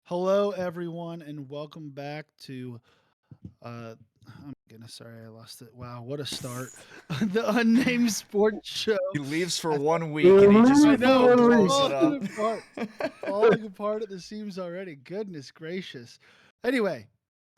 Hello, everyone, and welcome back to. I'm goodness, sorry, I lost it. Wow, what a start! The Unnamed Sports Show. He leaves for I, one week and he just I Believe know, blows it falling up. apart, falling apart at the seams already. Goodness gracious. Anyway,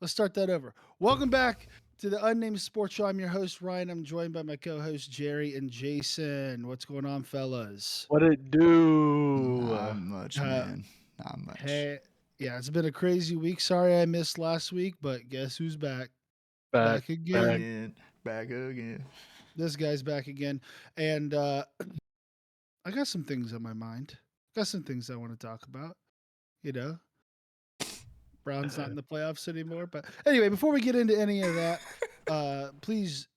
let's start that over. Welcome back to the Unnamed Sports Show. I'm your host Ryan. I'm joined by my co-hosts Jerry and Jason. What's going on, fellas? what it do? Not much, Uh, man. Not much. Hey, yeah, it's been a crazy week. Sorry I missed last week, but guess who's back? Back, Back Back again. back. in, back again. This guy's back again. And I got some things on my mind. Got some things I want to talk about. You know, Brown's not in the playoffs anymore. But anyway, before we get into any of that, please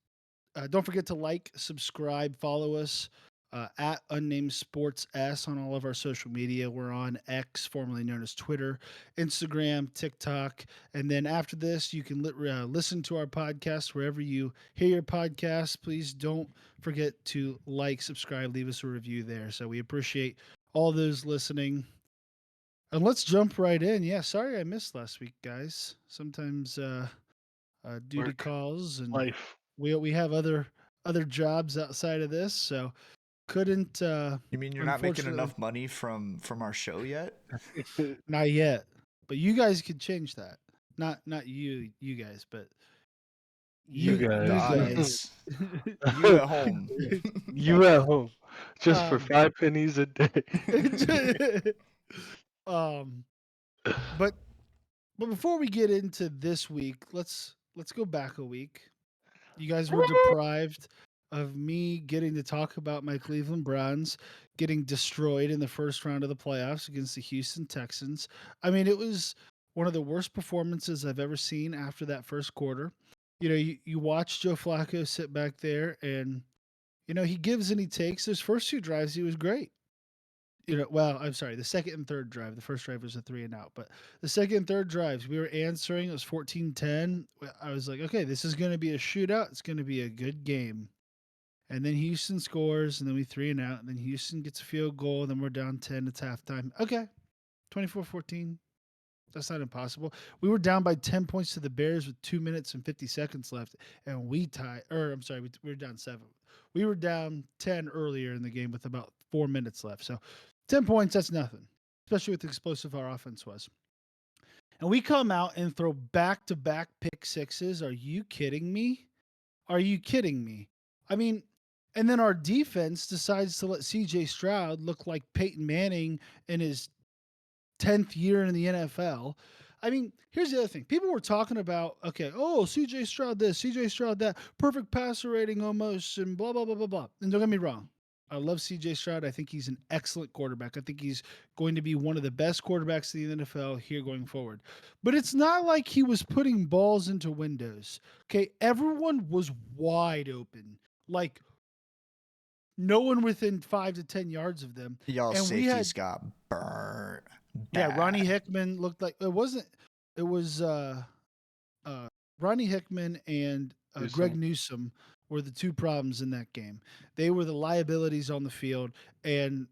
don't forget to like, subscribe, follow us at Unnamed Sports S on all of our social media. We're on X, formerly known as Twitter, Instagram, TikTok. And then after this, you can listen to our podcast wherever you hear your podcast. Please don't forget to like, subscribe, leave us a review there. So we appreciate all those listening. And let's jump right in. Yeah, sorry I missed last week, guys. Sometimes duty Work, calls and life. we have other jobs outside of this, so couldn't You mean you're not making unfortunately enough money from our show yet? not yet. But you guys could change that. Not you guys, but You you guys. guys. Guys, you at home. You at home. Just for um 5 pennies a day. um but before we get into this week, let's go back a week. You guys were deprived of me getting to talk about my Cleveland Browns getting destroyed in the first round of the playoffs against the Houston Texans. I mean, it was one of the worst performances I've ever seen after that first quarter. You watch Joe Flacco sit back there and, he gives and he takes. Those first two drives, he was great. Well, I'm sorry, the second and third drive. The first drive was a three and out, but the second and third drives, we were answering. It was 14-10. I was like, okay, this is going to be a shootout. It's going to be a good game. And then Houston scores, and then we three and out, and then Houston gets a field goal, and then we're down 10. It's halftime. Okay, 24-14. That's not impossible. We were down by 10 points to the Bears with 2 minutes and 50 seconds left, and we tied. Or, I'm sorry, we were down 7. We were down 10 earlier in the game with about 4 minutes left. So 10 points, that's nothing, especially with the explosive our offense was. And we come out and throw back to back pick sixes. Are you kidding me? Are you kidding me? I mean, and then our defense decides to let CJ Stroud look like Peyton Manning in his 10th year in the NFL. I mean, here's the other thing. People were talking about, okay, oh, CJ Stroud this, CJ Stroud that, perfect passer rating almost, and blah, blah, blah, blah, blah. And don't get me wrong. I love CJ Stroud. I think he's an excellent quarterback. I think he's going to be one of the best quarterbacks in the NFL here going forward. But it's not like he was putting balls into windows. Okay, everyone was wide open. Like no one within 5 to 10 yards of them. Y'all And we had safeties got burnt yeah, Ronnie bad. Hickman looked like it wasn't. It was uh, Ronnie Hickman and Do Greg some. Newsome were the two problems in that game. They were the liabilities on the field, and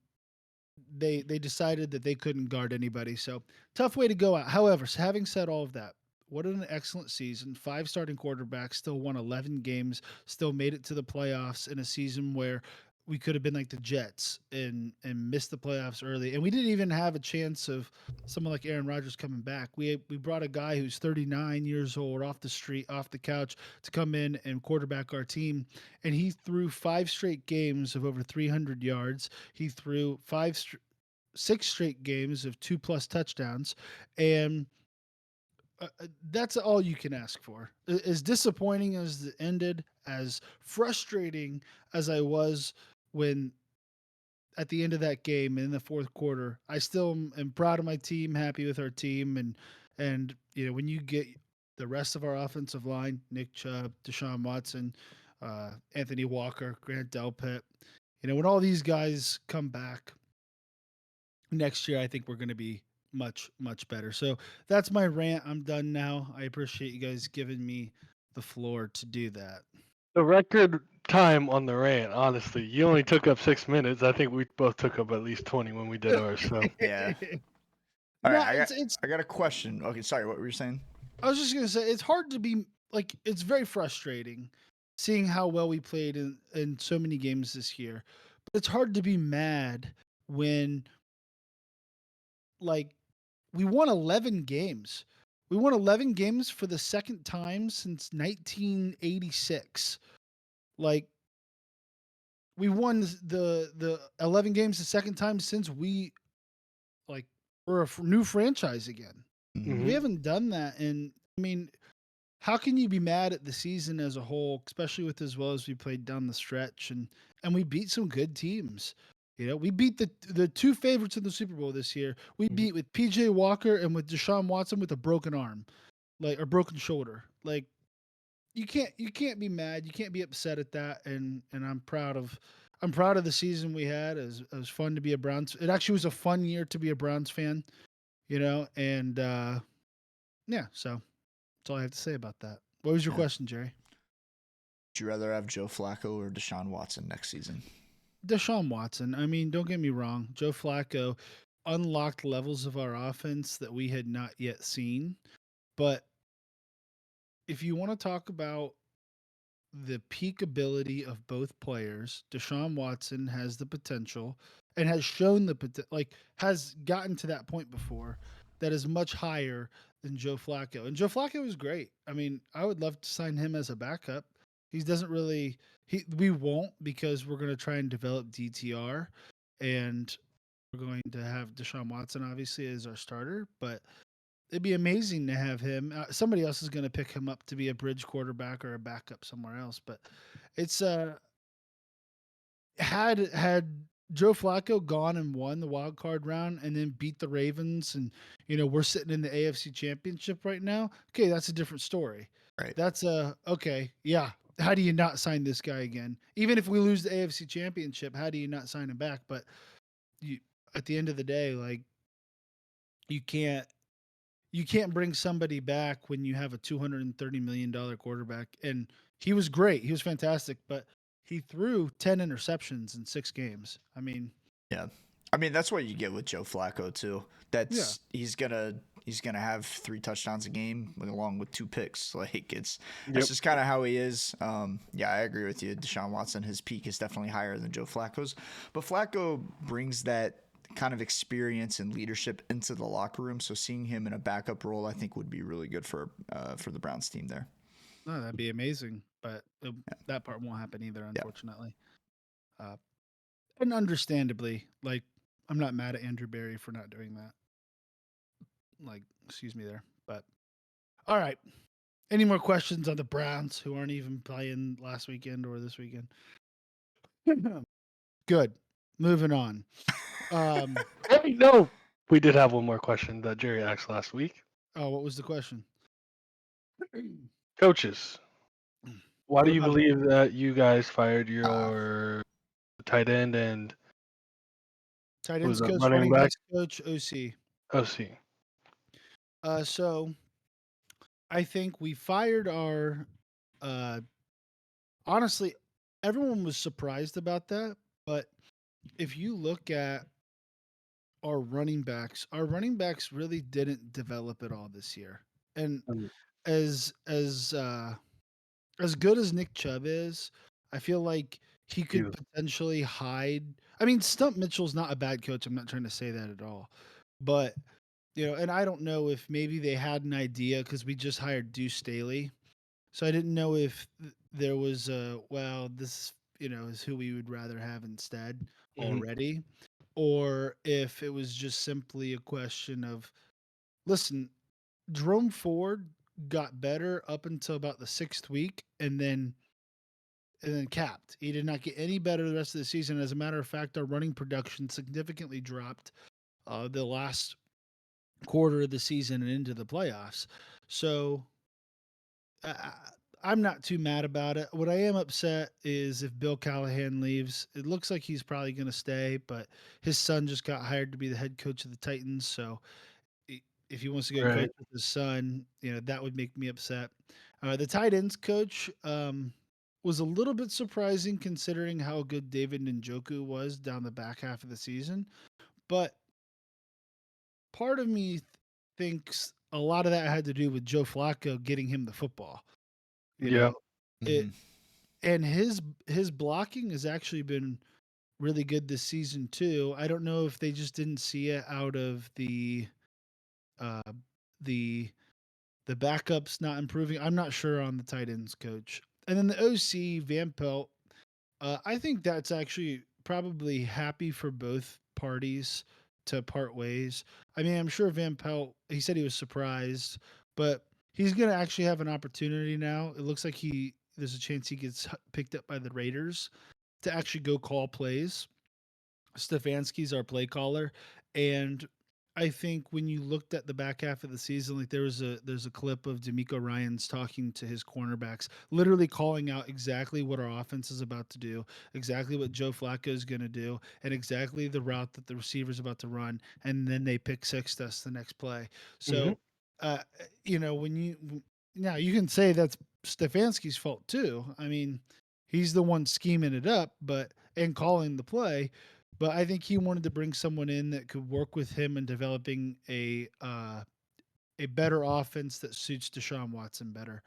they decided that they couldn't guard anybody. So tough way to go out. However, having said all of that, what an excellent season. 5 starting quarterbacks, still won 11 games, still made it to the playoffs in a season where we could have been like the Jets and missed the playoffs early. And we didn't even have a chance of someone like Aaron Rodgers coming back. We brought a guy who's 39 years old off the street, off the couch to come in and quarterback our team, and he threw 5 straight games of over 300 yards. He threw 6 straight games of 2+ touchdowns, and that's all you can ask for. As disappointing as it ended, as frustrating as I was when at the end of that game in the fourth quarter, I still am proud of my team, happy with our team, and when you get the rest of our offensive line, Nick Chubb, Deshaun Watson, Anthony Walker, Grant Delpit, when all these guys come back next year, I think we're going to be much better. So that's my rant. I'm done now. I appreciate you guys giving me the floor to do that. The record time on the rant, honestly. You only took up 6 minutes. I think we both took up at least 20 when we did ours. So Yeah. All right, No, it's. I got a question. Okay, sorry, what were you saying? I was just gonna say it's hard to be like it's very frustrating seeing how well we played in so many games this year. But it's hard to be mad when like we won 11 games. We won 11 games for the second time since 1986. Like we won the 11 games the second time since we like we're a new franchise again. Mhm. We Hmm. haven't done that, and I mean, how can you be mad at the season as a whole, especially with as well as we played down the stretch and we beat some good teams. You know, we beat the two favorites in the Super Bowl this year. We Hmm. beat with PJ Walker and with Deshaun Watson with a broken arm, like or broken shoulder. Like you can't be mad. You can't be upset at that. And I'm proud of the season we had. It was fun to be a Browns. It actually was a fun year to be a Browns fan. You know, and yeah. So that's all I have to say about that. What was your Yeah. question, Jerry? Would you rather have Joe Flacco or Deshaun Watson next season? Deshaun Watson. I mean, don't get me wrong. Joe Flacco unlocked levels of our offense that we had not yet seen. But if you want to talk about the peak ability of both players, Deshaun Watson has the potential and has shown like has gotten to that point before that is much higher than Joe Flacco. And Joe Flacco is great. I mean, I would love to sign him as a backup. He doesn't really we won't because we're going to try and develop DTR and we're going to have Deshaun Watson obviously as our starter, but it'd be amazing to have him. Somebody else is going to pick him up to be a bridge quarterback or a backup somewhere else. But it's had Joe Flacco gone and won the wild card round and then beat the Ravens, and we're sitting in the AFC Championship right now. Okay, that's a different story. Right. That's okay. Yeah. How do you not sign this guy again? Even if we lose the AFC Championship, how do you not sign him back? But you, at the end of the day, like you can't you can't bring somebody back when you have a $230 million quarterback. And he was great. He was fantastic, but he threw 10 interceptions in 6 games. I mean, Yeah. I mean, that's what you get with Joe Flacco too. yeah, He's gonna have 3 touchdowns a game along with 2 picks. Like that's Yep. just kind of how he is. Yeah, I agree with you. Deshaun Watson, his peak is definitely higher than Joe Flacco's, but Flacco brings that kind of experience and leadership into the locker room. So seeing him in a backup role, I think would be really good for the Browns team there. no, that'd be amazing. But that part won't happen either, Yeah. unfortunately. Uh, and understandably, like, I'm not mad at Andrew Berry for not doing that. Like, excuse me there. But all right. Any more questions on the Browns who aren't even playing last weekend or this weekend? Good. Moving on. Um, Hey, no, we did have one more question that Jerry asked last week. what was the question? Coaches, why do What you about believe that you guys fired Uh, your tight end and tight who was ends the coach, running running back? backs coach, OC? OC. So I think we fired our. Uh, honestly, everyone was surprised about that. But if you look at our running backs really didn't develop at all this year. And Mm, as as uh, as good as Nick Chubb is, I feel like he he could was- potentially hide. I mean, Stump Mitchell's not a bad coach. I'm not trying to say that at all, but and I don't know if maybe they had an idea because we just hired Deuce Staley, so I didn't know if there was well, this is who we would rather have instead mhm. already, or if it was just simply a question of listen, Jerome Ford got better up until about the 6th week, and then capped. He did not get any better the rest of the season. As a matter of fact, our running production significantly dropped the last quarter of the season and into the playoffs. So I, I'm not too mad about it. What I am upset is if Bill Callahan leaves. It looks like he's probably going to stay, but his son just got hired to be the head coach of the Titans. So if he wants to go coach Right. with his son, that would make me upset. The tight ends coach was a little bit surprising considering how good David Njoku was down the back half of the season, but part of me thinks a lot of that had to do with Joe Flacco getting him the football. You Yeah. know, it Mhm. and his blocking has actually been really good this season too. I don't know if they just didn't see it out of uh the the backups not improving. I'm not sure on the tight ends coach. And then the OC Van Pelt, I think that's actually probably happy for both parties to part ways. I mean, I'm sure Van Pelt, he said he was surprised, but he's going to actually have an opportunity now. It looks like there's a chance he gets picked up by the Raiders to actually go call plays. Stefanski's our play caller, and I think when you looked at the back half of the season, like there's a clip of D'Amico Ryan's talking to his cornerbacks, literally calling out exactly what our offense is about to do, exactly what Joe Flacco is going to do, and exactly the route that the receiver's about to run, and then they pick six us the next play. Hmm. So, uh, when now you can say that's Stefanski's fault too. I mean, he's the one scheming it up, but and calling the play, but I think he wanted to bring someone in that could work with him in developing a better offense that suits Deshaun Watson better.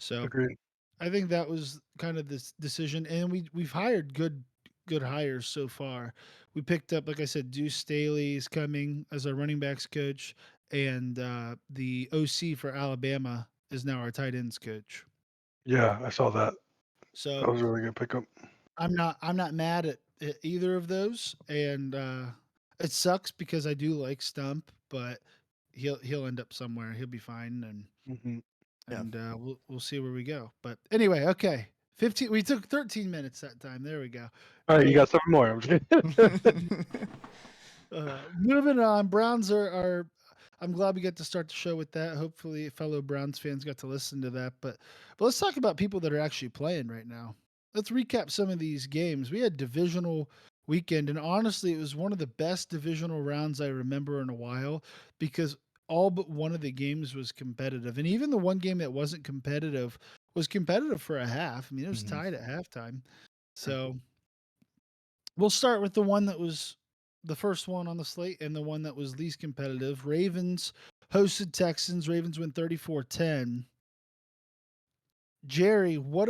So Agreed. I think that was kind of this decision, and we've hired good hires so far. We picked up, like I said, Deuce Staley is coming as our running backs coach, and the OC for Alabama is now our tight ends coach. Yeah, I saw that. That So was a really good pickup. I'm not mad at either of those, and it sucks because I do like Stump, but he'll end up somewhere. He'll be fine, Hmm. Yeah. and we'll see where we go. But anyway, okay, 15. We took 13 minutes that time. There we go. All right, you Uh, got 7 more. I'm just kidding. Moving on, Browns are. I'm glad we got to start the show with that. Hopefully, fellow Browns fans got to listen to that. But let's talk about people that are actually playing right now. Let's recap some of these games. We had divisional weekend, and honestly, it was one of the best divisional rounds I remember in a while because all but one of the games was competitive, and even the one game that wasn't competitive was competitive for a half. I mean, it was Mhm. tied at halftime. So we'll start with the one that was the first one on the slate and the one that was least competitive. Ravens hosted Texans. Ravens win 34-10. Jerry, what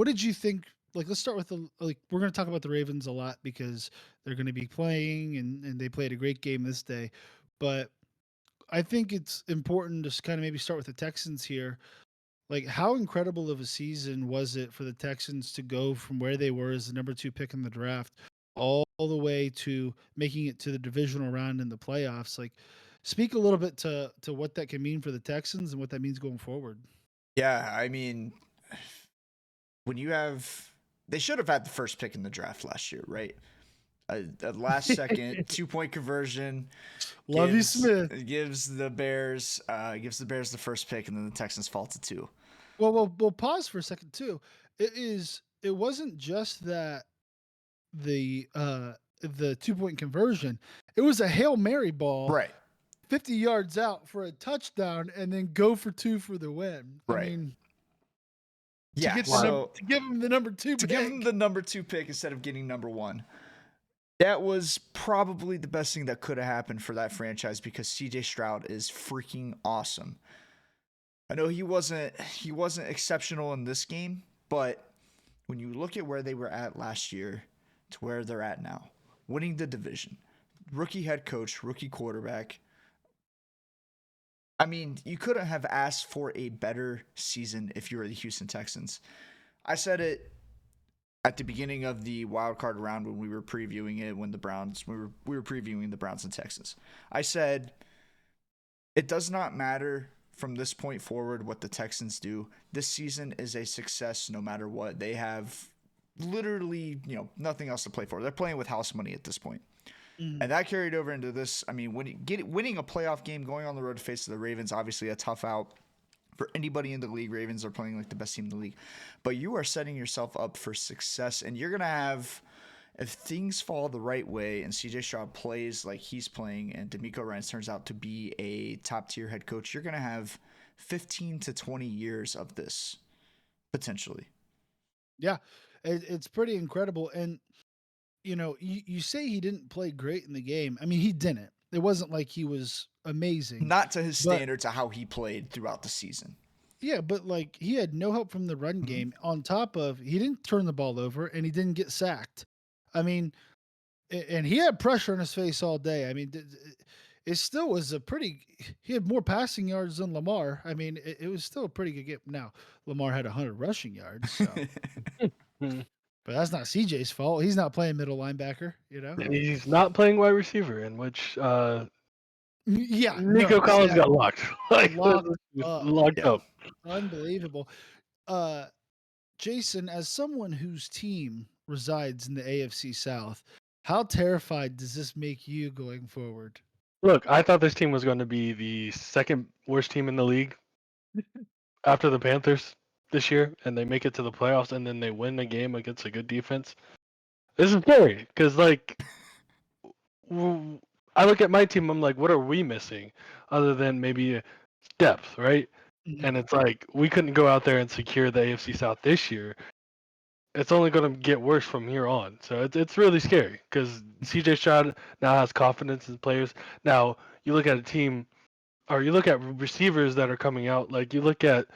did you think? Like, let's start with we're going to talk about the Ravens a lot because they're going to be playing and they played a great game this day. But I think it's important to kind of maybe start with the Texans here. Like, how incredible of a season was it for the Texans to go from where they were as the number 2 pick in the draft all the way to making it to the divisional round in the playoffs? Like, speak a little bit to what that can mean for the Texans and what that means going forward. Yeah, I mean, when you have, they should have had the first pick in the draft last year, right? A last second 2 point conversion Lovey gives Smith. gives the Bears the first pick, and then the Texans fall to two. Well, pause for a second too. It wasn't just that the 2 point conversion. It was a Hail Mary ball Right, 50 yards out for a touchdown and then go for two for the win. I right. mean, to Yeah, get the Wow. number so to give him the number 2 to give them pick. the number 2 pick instead of getting number one, that was probably the best thing that could have happened for that franchise because CJ Stroud is freaking awesome. I know he wasn't exceptional in this game, but when you look at where they were at last year to where they're at now, winning the division, rookie head coach, rookie quarterback. I mean, you couldn't have asked for a better season if you were the Houston Texans. I said it at the beginning of the wild card round when we were previewing it when the Browns we were previewing the Browns and Texans. I said it does not matter from this point forward what the Texans do. This season is a success no matter what. They have literally, nothing else to play for. They're playing with house money at this point. And Mhm. that carried over into this. I mean, winning a playoff game, going on the road to face the Ravens, obviously a tough out for anybody in the league. Ravens are playing like the best team in the league. But you are setting yourself up for success, and you're going to have, if things fall the right way and CJ Stroud plays like he's playing and D'Amico Ryan turns out to be a top tier head coach, you're going to have 15 to 20 years of this potentially. Yeah. It's pretty incredible, and you say he didn't play great in the game. I mean, he didn't. It wasn't like he was amazing, Not to his but standards of how he played throughout the season. yeah, but like he had no help from the run Mhm. game. On top of he didn't turn the ball over and he didn't get sacked. I mean, and he had pressure on his face all day. I mean, it still was a pretty. He had more passing yards than Lamar. I mean, it was still a pretty good game. Now Lamar had 100 rushing yards, so Mm. but that's not CJ's fault. He's not playing middle linebacker. You know. He's not playing wide receiver, in which Yeah. No. Nico Collins got Exactly. locked. Like Locked up. locked Yeah. up. Unbelievable. Uh, Jason, as someone whose team resides in the AFC South, how terrified does this make you going forward? Look, I thought this team was going to be the second worst team in the league after the Panthers this year, and they make it to the playoffs, and then they win a game against a good defense. This is scary because, like, I look at my team, I'm like, what are we missing other than maybe depth, right? Mhm. And it's like we couldn't go out there and secure the AFC South this year. It's only going to get worse from here on. So it's really scary because CJ Stroud now has confidence in players. Now you look at a team, or you look at receivers that are coming out. Like you look at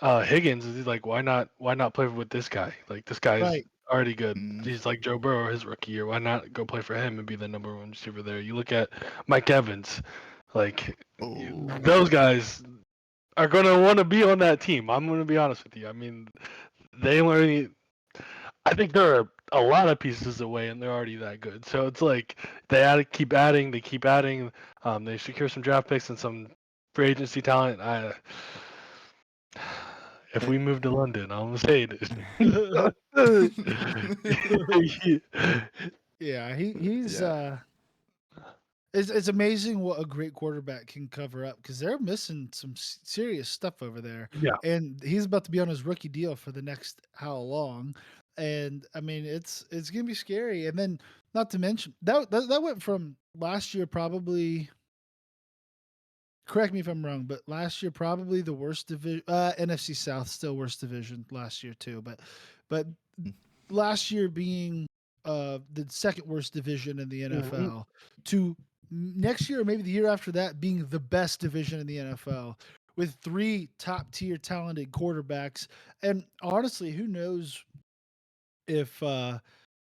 Higgins, he's like, why not play with this guy? Like this guy is Right. already good. Mm. He's like Joe Burrow his rookie year. Why not go play for him and be the number one receiver there? You look at Mike Evans, like Oh. those guys are going to want to be on that team. I'm going to be honest with you. I mean, they already. I think there are a lot of pieces away, and they're already that good. So it's like keep adding, they keep adding. They secure some draft picks and some free agency talent. If we move to London, I'm gonna say it. Yeah, he's Yeah. it's amazing what a great quarterback can cover up because they're missing some serious stuff over there, Yeah, and he's about to be on his rookie deal for the next how long, and I mean it's gonna be scary, and then not to mention that went from last year probably. Correct me if I'm wrong, but last year probably the worst division. NFC South still worst division last year too, but last year being the second worst division in the mhm, NFL to next year or maybe the year after that being the best division in the NFL with three top tier talented quarterbacks. And honestly, who knows if uh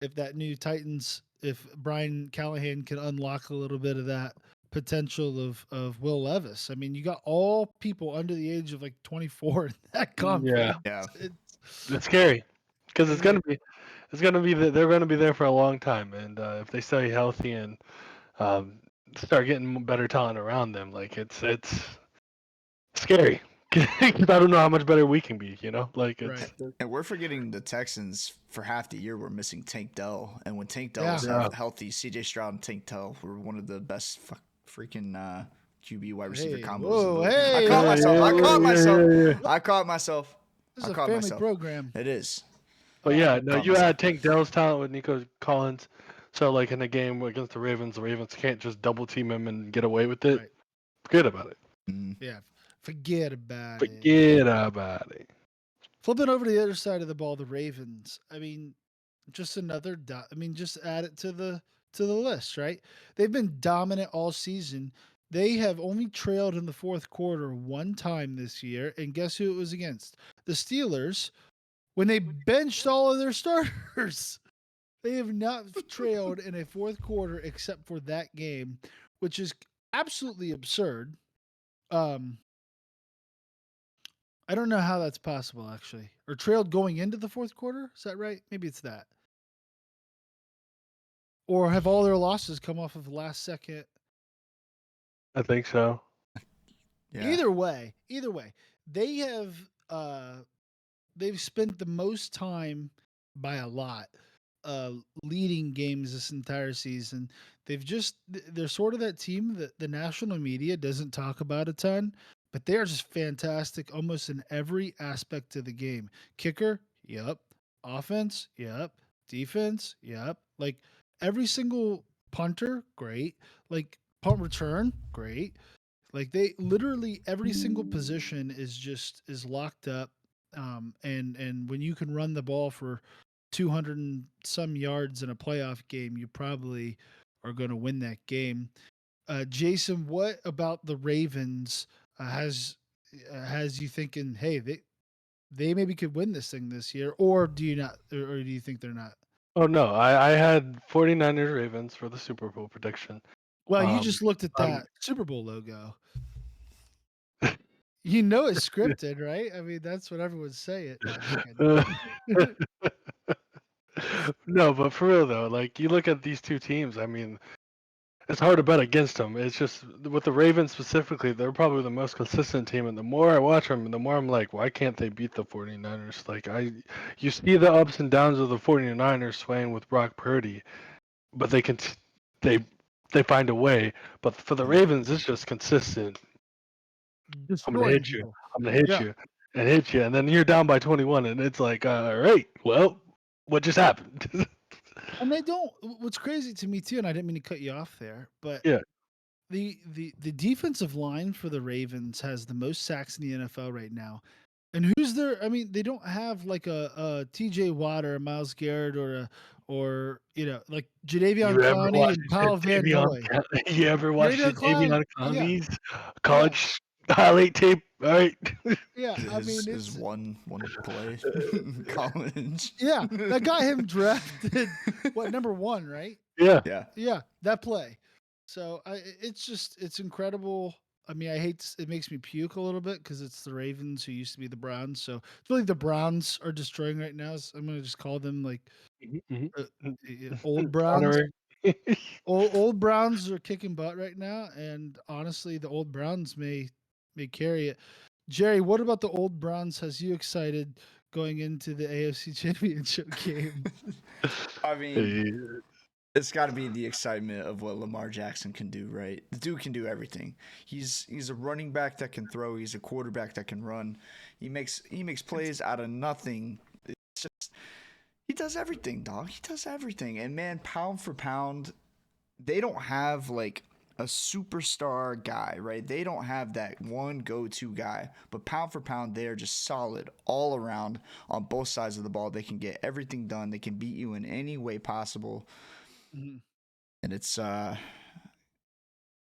if that new Titans, if Brian Callahan can unlock a little bit of that potential of Will Levis. I mean, you got all people under the age of like 24 in that yeah. conference. Yeah. It's scary because It is. it's gonna be they're gonna be there for a long time, and if they stay healthy and um, start getting better talent around them, like it's scary. 'Cause I don't know how much better we can be. Like Right. And we're forgetting the Texans for half the year were missing Tank Dell. And when Tank Dell Yeah. was Yeah. healthy, CJ Stroud and Tank Dell were one of the best freaking QB wide receiver Hey, combos in the whoa, league. I hey, caught Yeah, myself. yeah, I whoa. caught yeah, myself. yeah, yeah. I caught myself. This I is a caught family myself. program. It is. But yeah, Oh, no, Caught you myself. add Tank Dell's talent with Nico Collins. So like in a game against the Ravens can't just double team him and get away with it. right. Forget about it. Mm. Yeah. Forget about it. Forget about it. Flipping over to the other side of the ball, the Ravens. I mean, just another I mean, just add it to the list, right? They've been dominant all season. They have only trailed in the fourth quarter one time this year, and guess who it was against? The Steelers when they benched all of their starters. They have not trailed in a fourth quarter except for that game, which is absolutely absurd. Um, I don't know how that's possible actually. Or trailed going into the fourth quarter? Is that right? Maybe it's that. Or have all their losses come off of last second? I think so. Yeah. Either way, they have they've spent the most time by a lot uh leading games this entire season. They're sort of that team that the national media doesn't talk about a ton, but they are just fantastic almost in every aspect of the game. Kicker, yep. Offense, yep. Defense, yep. Like every single punter, great. Like punt return, great. Like they literally every single position is locked up. And when you can run the ball for 200 and some yards in a playoff game, you probably are going to win that game. Jason, what about the Ravens has you thinking, hey, they maybe could win this thing this year, or do you not, or do you think they're not? Oh no, I had 49ers Ravens for the Super Bowl prediction. Well, you Um, just looked at I'm that Super Bowl logo. You know it's scripted, right? I mean, that's what everyone's saying. No, I'm just kidding. no, but for real though, like you look at these two teams. I mean, it's hard to bet against them. It's just with the Ravens specifically, they're probably the most consistent team. And the more I watch them, the more I'm like, why can't they beat the 49ers? You see the ups and downs of the 49ers swaying with Brock Purdy, but they they find a way. But for the Mhm. Ravens, it's just consistent. I'm gonna Destroying hit you. people. I'm gonna hit Yeah. you and hit you, and then you're down by 21, and it's like, all right, well, what just happened? And they don't. What's crazy to me too, and I didn't mean to cut you off there, but yeah, the defensive line for the Ravens has the most sacks in the NFL right now. And who's there? I mean, they don't have like a TJ Watt or a Miles Garrett or like Jadavion you ever Clowney watch and Kyle Van Noy. You ever watch Jadavion Clown, Davion yeah, Clowney's yeah, college highlight tape? All right. yeah. I mean, His one play in college. yeah, that got him drafted. What, number one, right? yeah. Yeah. Yeah, that play. So it's just it's incredible. I mean, it makes me puke a little bit because it's the Ravens who used to be the Browns. So it's really the Browns are destroying right now. So I'm gonna just call them like Mhm, uh, mhm. old Browns. Honorary. Old Browns are kicking butt right now, and honestly, the old Browns may carry it. Jerry, what about the old Browns has you excited going into the AFC Championship game? I mean, Hey, it's got to be the excitement of what Lamar Jackson can do, right? The dude can do everything. He's a running back that can throw. He's a quarterback that can run. He makes It's plays out of nothing. It's just he does everything, dog. He does everything. And man, pound for pound, they don't have like a superstar guy, right? They don't have that one go-to guy. But pound for pound, they're just solid all around on both sides of the ball. They can get everything done. They can beat you in any way possible. Mhm. And it's I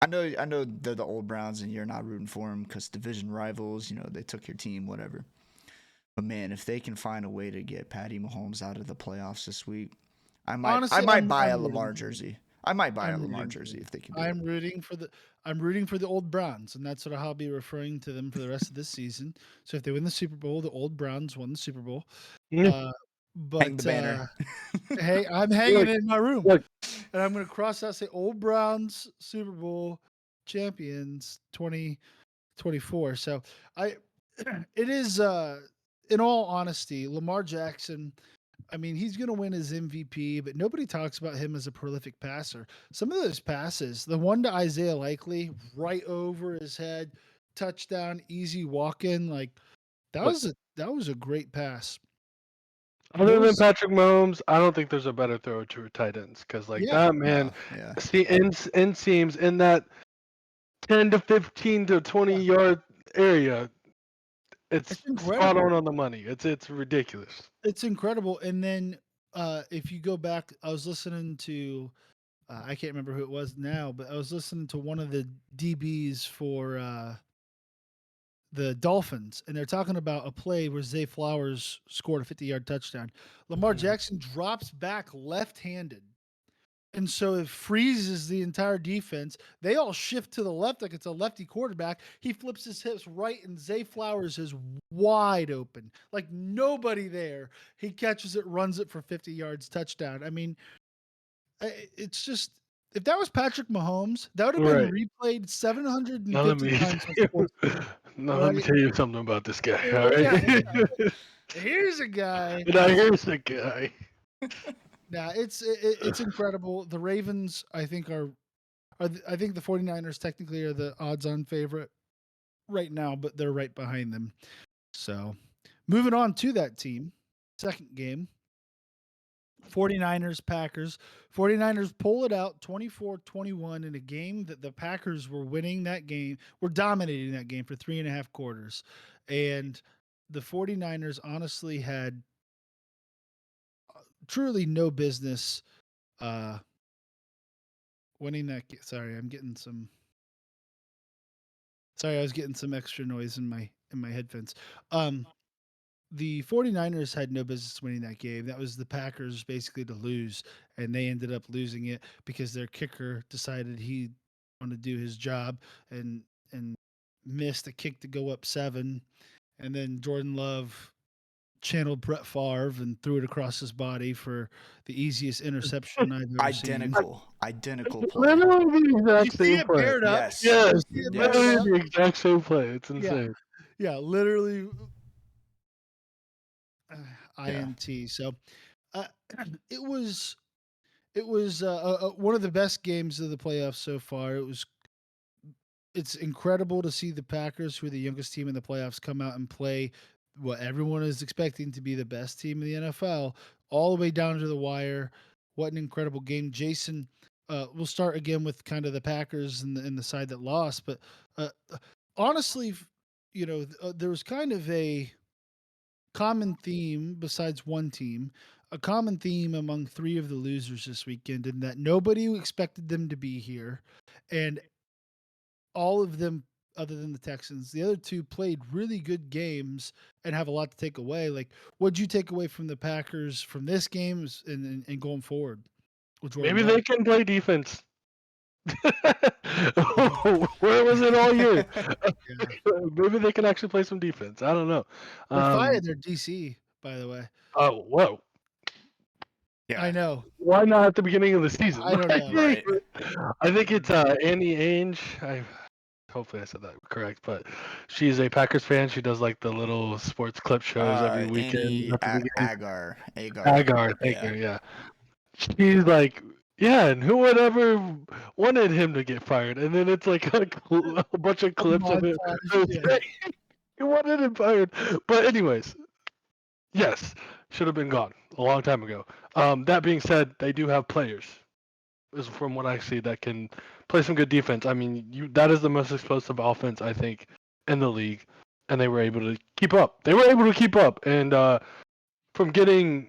know they're the old Browns and you're not rooting for them because division rivals, they took your team, whatever. But man, if they can find a way to get Patty Mahomes out of the playoffs this week, I honestly, might buy a I'm rooting Lamar for them. jersey. I might buy a I'm Lamar rooting for jersey them. if they can do it. I'm rooting for the I'm rooting for the old Browns, and that's what I'll be referring to them for the rest of this season. So if they win the Super Bowl, the old Browns won the Super Bowl. yeah. Uh, Hang the but banner. hey, I'm hanging Look, it in my room, look. and I'm going to cross out say old Browns Super Bowl champions 2024. So I, it is in all honesty, Lamar Jackson. I mean, he's going to win his MVP, but nobody talks about him as a prolific passer. Some of those passes, the one to Isaiah Likely, right over his head, touchdown, easy walk in, like Look. that was a great pass. Other than Those, Patrick Mahomes, I don't think there's a better thrower to tight ends because like yeah, that man, No, yeah. see in seams in that 10 to 15 to yeah, 20-yard area, it's it's spot incredible. on the money. It's ridiculous. It's incredible. And then if you go back, I was listening to I can't remember who it was now, but I was listening to one of the DBs for the Dolphins, and they're talking about a play where Zay Flowers scored a 50-yard touchdown. Lamar Mhm. Jackson drops back left-handed. And so it freezes the entire defense. They all shift to the left like it's a lefty quarterback. He flips his hips right, and Zay Flowers is wide open, like nobody there. He catches it, runs it for 50 yards, touchdown. I mean, it's just if that was Patrick Mahomes, that would have been Right. replayed Now let 750 me times on Sports Center, now let me right? tell you something about this guy. All right. Yeah, yeah. Here's a guy. Now here's the guy. Nah, it's incredible. The Ravens, I think, I think the 49ers technically are the odds-on favorite right now, but they're right behind them. So, moving on to that team, second game, 49ers Packers. 49ers pull it out 24-21 in a game that the Packers were winning that game, were dominating that game for 3.5 quarters. And the 49ers honestly had truly no business uh winning that. Sorry, I'm getting some. Sorry, I was getting some extra noise in my headphones. Um, the 49ers had no business winning that game. That was the Packers basically to lose, and they ended up losing it because their kicker decided he wanted to do his job and and missed a kick to go up 7, and then Jordan Love channeled Brett Favre and threw it across his body for the easiest interception I've ever seen. Identical play. Literally the You exact see same it play. paired up? Yes. You Yes, see it paired literally Yes. up? the exact same play. It's Yeah, insane. yeah, literally Yeah. INT. So uh, it was one of the best games of the playoffs so far. It's incredible to see the Packers, who are the youngest team in the playoffs, come out and play what everyone is expecting to be the best team in the NFL, all the way down to the wire. What an incredible game, Jason! We'll start again with kind of the Packers and the side that lost, but honestly, there was kind of a common theme besides one team, a common theme among three of the losers this weekend, in that nobody expected them to be here, and all of them, other than the Texans, the other two played really good games and have a lot to take away. Like, what'd you take away from the Packers from this game and going forward with Jordan Maybe Love? they can play defense. Where was it all year? Yeah, Maybe they can actually play some defense. I don't know. they Um, fired their DC, by the way. oh, whoa. I Yeah. know. Why not at the beginning of the season? I don't know. Right. I think it's Annie Ainge. Hopefully I said that correct, but she's a Packers fan. She does like the little sports clip shows every weekend Annie after the game. Agar. Agar, thank you. Yeah. Yeah, she's like, yeah, and who would ever wanted him to get fired? And then it's like a bunch of A clips of it. montage. Yeah. He wanted him fired. But anyways, yes, should have been gone a long time ago. That being said, they do have players, is from what I see, that can play some good defense. I mean, that is the most explosive offense I think in the league, and they were able to keep up. They were able to keep up, and from getting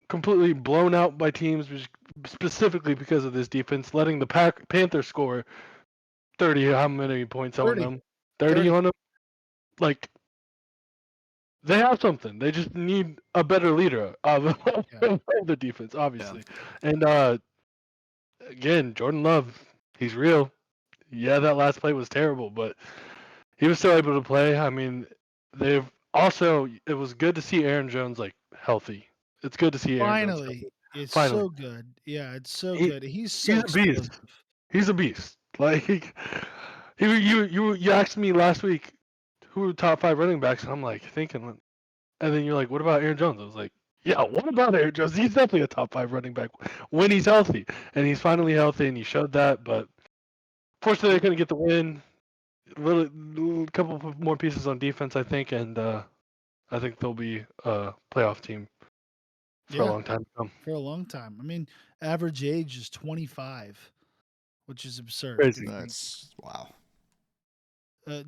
completely blown out by teams, specifically because of this defense, letting the Panthers score 30. How many points on 30. them? 30 30. on them. Like, they have something. They just need a better leader of, Yeah. of the defense, Yeah. obviously. And again, Jordan Love, he's real. Yeah, that last play was terrible, but he was still able to play. I mean, they've also, it was good to see Aaron Jones like healthy. It's good to see Aaron Jones Finally. healthy. It's Finally, so good. Yeah, it's so he good. He's so he's a beast. explosive. He's a beast. Like you asked me last week who are top 5 running backs, and I'm like thinking, and then you're like, what about Aaron Jones? I was like, yeah, what about Aaron Jones? He's definitely a top 5 running back when he's healthy, and he's finally healthy, and he showed that. But fortunately, they couldn't get the win. Little couple of more pieces on defense, I think, and I think they'll be a playoff team for a Yeah, long time to come. for a long time. I mean, average age is 25, which is absurd to Crazy. think. That's wow.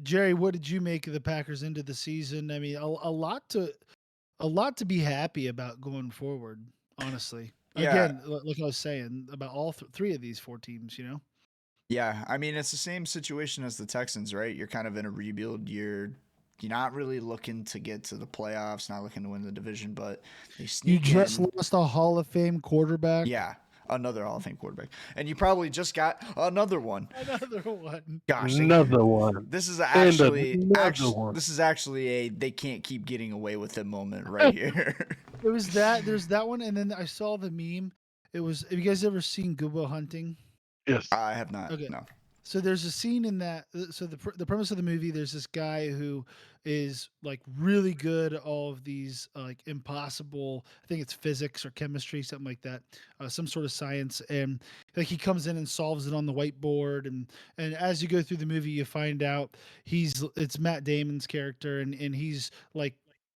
Jerry, what did you make of the Packers into the season? I mean, a lot to be happy about going forward. Honestly, Yeah. again, like I was saying about all three of these four teams, you know. Yeah. I mean, it's the same situation as the Texans, right? You're kind of in a rebuild. You're not really looking to get to the playoffs, not looking to win the division, but they You sneak just in. lost a Hall of Fame quarterback. Yeah, another Hall of Fame quarterback, and you probably just got another one. Another one. Gosh, Another one. this is And actually another one. this is actually a they can't keep getting away with it moment right here. It was that. There's that one, and then I saw the meme. It was. Have you guys ever seen Good Will Hunting? Yes. I have not. Okay. No. So there's a scene in that. So the premise of the movie, there's this guy who is like really good at all of these like impossible. I think it's physics or chemistry, something like that, some sort of science, and like he comes in and solves it on the whiteboard, and as you go through the movie, you find out it's Matt Damon's character, and he's like,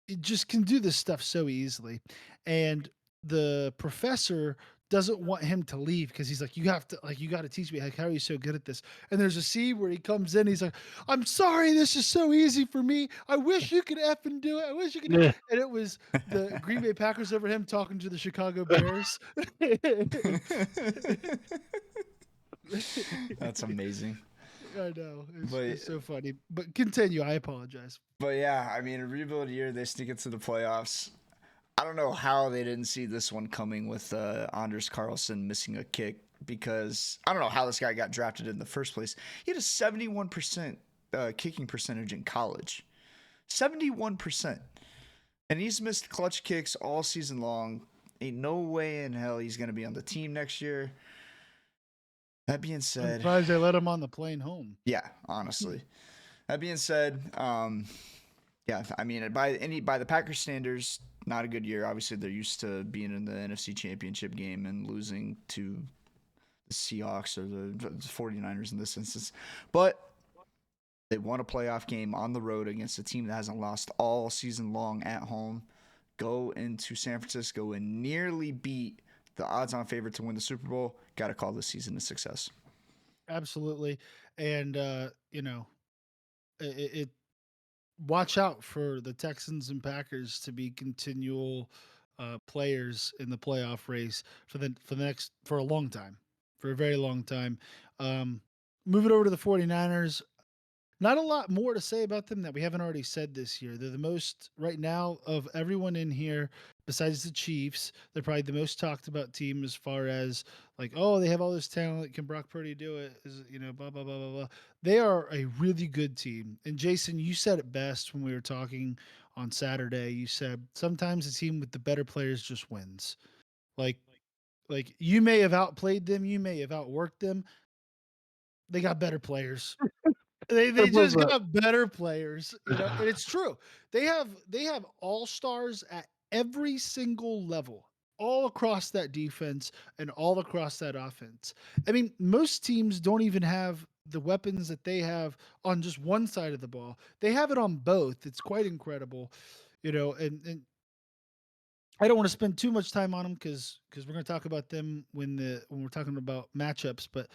it just can do this stuff so easily, and the professor doesn't want him to leave because he's like, you got to teach me, like, how are you so good at this? And there's a scene where he comes in, he's like, I'm sorry, this is so easy for me. I wish you could effing do it. I wish you could. Yeah. And it was the Green Bay Packers over him talking to the Chicago Bears. That's amazing. I know But it's so funny. But continue. I apologize. yeah, I mean, a rebuild year, they sneak into the playoffs. I don't know how they didn't see this one coming with Anders Carlson missing a kick because I don't know how this guy got drafted in the first place. He had a 71% kicking percentage in college. 71%. And he's missed clutch kicks all season long. Ain't no way in hell he's going to be on the team next year. That being I'm said, surprised they let him on the plane home. yeah, honestly. That being said, yeah, I mean by the Packers standards, not a good year. Obviously, they're used to being in the NFC Championship game and losing to the Seahawks or the 49ers in this instance. But they won a playoff game on the road against a team that hasn't lost all season long at home. Go into San Francisco and nearly beat the odds-on favorite to win the Super Bowl. Got to call this season a success. Absolutely, and it watch out for the Texans and Packers to be continual players in the playoff race for a long time, for a very long time. Um, Moving over to the 49ers, not a lot more to say about them that we haven't already said this year. They're the most right now of everyone in here, besides the Chiefs. They're probably the most talked about team as far as like, oh, they have all this talent. Can Brock Purdy do it? Is blah blah blah blah blah. They are a really good team. And Jason, you said it best when we were talking on Saturday. You said sometimes the team with the better players just wins. Like you may have outplayed them, you may have outworked them. They got better players. They Simple as just that. got better players, and it's true. They have all-stars at every single level, all across that defense and all across that offense. I mean, most teams don't even have the weapons that they have on just one side of the ball. They have it on both. It's quite incredible, and I don't want to spend too much time on them because we're going to talk about them when we're talking about matchups, but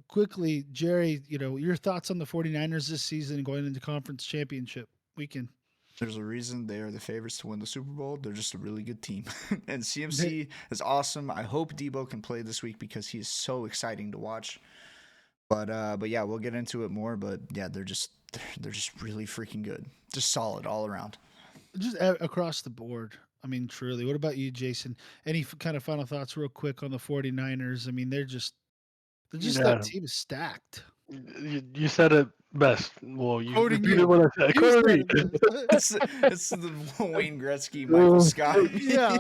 quickly, Jerry, your thoughts on the 49ers this season going into conference championship weekend. There's a reason they are the favorites to win the Super Bowl. They're just a really good team. And They- CMC is awesome. I hope Debo can play this week because he is so exciting to watch. But yeah, we'll get into it more. But yeah, they're just really freaking good. Just solid all around. just across the board. I mean, truly. What about you, Jason? Any kind of final thoughts real quick on the 49ers? I mean, they're just that Yeah, team is stacked. you said it best. Well, you Quoting repeated you. what I said. You Quote said me. it best. It's the Wayne Gretzky, Michael Scott. Yeah.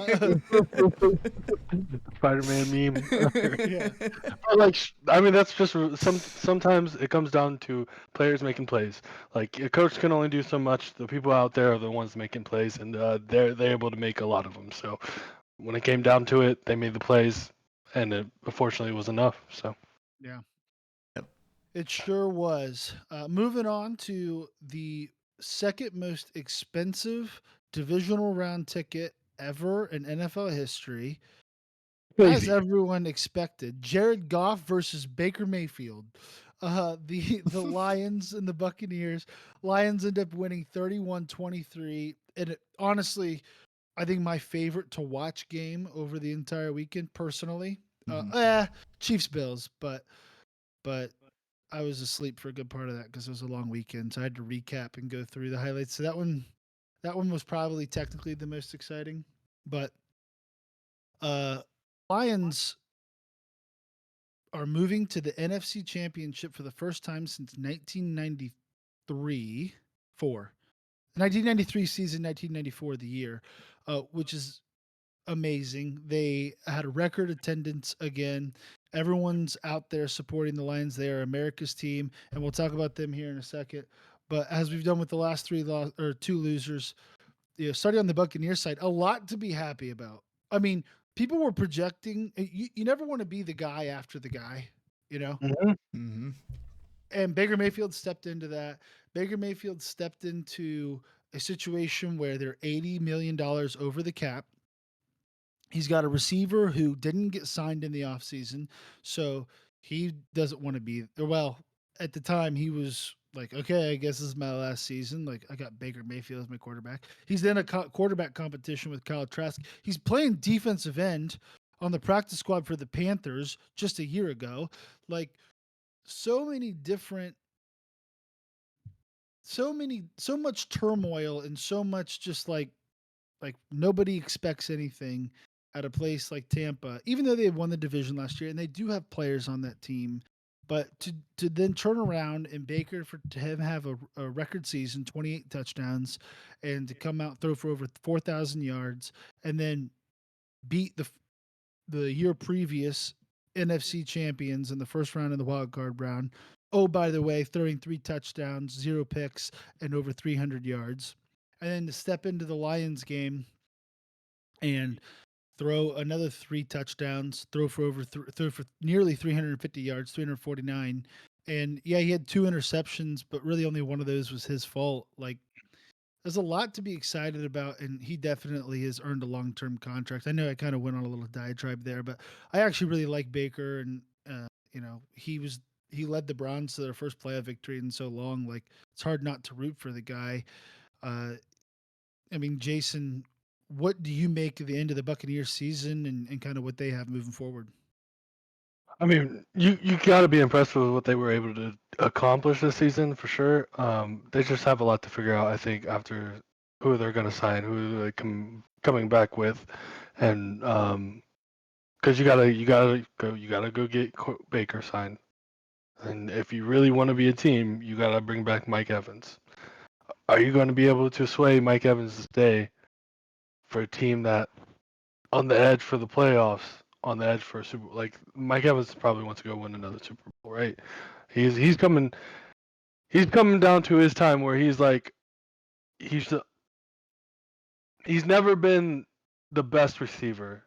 Spider-Man meme. Yeah. But like, I mean, that's just sometimes it comes down to players making plays. Like a coach can only do so much. The people out there are the ones making plays, and they're able to make a lot of them. So when it came down to it, they made the plays, and it unfortunately was enough. So Yeah. Yep. It sure was. Moving on to the second most expensive divisional round ticket ever in NFL history. As crazy. everyone expected, Jared Goff versus Baker Mayfield. The Lions and the Buccaneers. Lions end up winning 31-23. And honestly, I think my favorite to watch game over the entire weekend, personally. Mhm. Chiefs Bills, but I was asleep for a good part of that because it was a long weekend, so I had to recap and go through the highlights. So that one was probably technically the most exciting. But uh Lions are moving to the NFC Championship for the first time since 1993, 4. 1993 season, 1994 the year, which is amazing. They had a record attendance again. Everyone's out there supporting the Lions. They are America's team, and we'll talk about them here in a second. But as we've done with the last two losers, starting on the Buccaneers side, a lot to be happy about. I mean, people were projecting. You never want to be the guy after the guy, you know. Mhm. Mhm. And Baker Mayfield stepped into that. Baker Mayfield stepped into a situation where they're $80 million over the cap. He's got a receiver who didn't get signed in the offseason, so he doesn't want to be there. Well, at the time, he was like, okay, I guess this is my last season. Like, I got Baker Mayfield as my quarterback. He's in a quarterback competition with Kyle Trask. He's playing defensive end on the practice squad for the Panthers just a year ago. Like so many different so much turmoil and so much just like nobody expects anything at a place like Tampa, even though they won the division last year and they do have players on that team. But to then turn around and Baker for to have a record season, 28 touchdowns, and to come out throw for over 4,000 yards, and then beat the year previous NFC champions in the first round of the wild card round. Oh, by the way, throwing 3 touchdowns, 0 picks, and over 300 yards. And then to step into the Lions game and throw another 3 touchdowns, throw for nearly 350 yards, 349. And yeah, he had 2 interceptions, but really only one of those was his fault. Like there's a lot to be excited about, and he definitely has earned a long-term contract. I know I kind of went on a little diatribe there, but I actually really like Baker, and he led the Browns to their first playoff victory in so long. Like it's hard not to root for the guy. Uh, I mean, Jason, what do you make of the end of the Buccaneers season and kind of what they have moving forward? I mean, you got to be impressed with what they were able to accomplish this season for sure. They just have a lot to figure out, I think, after who they're going to sign, who they're coming back with, and because you gotta go get Baker signed, and if you really want to be a team, you gotta bring back Mike Evans. Are you going to be able to sway Mike Evans to stay for a team that on the edge for the playoffs, on the edge for a Super Bowl? Like Mike Evans probably wants to go win another Super Bowl, right? He's coming down to his time where he's like he's the, he's never been the best receiver,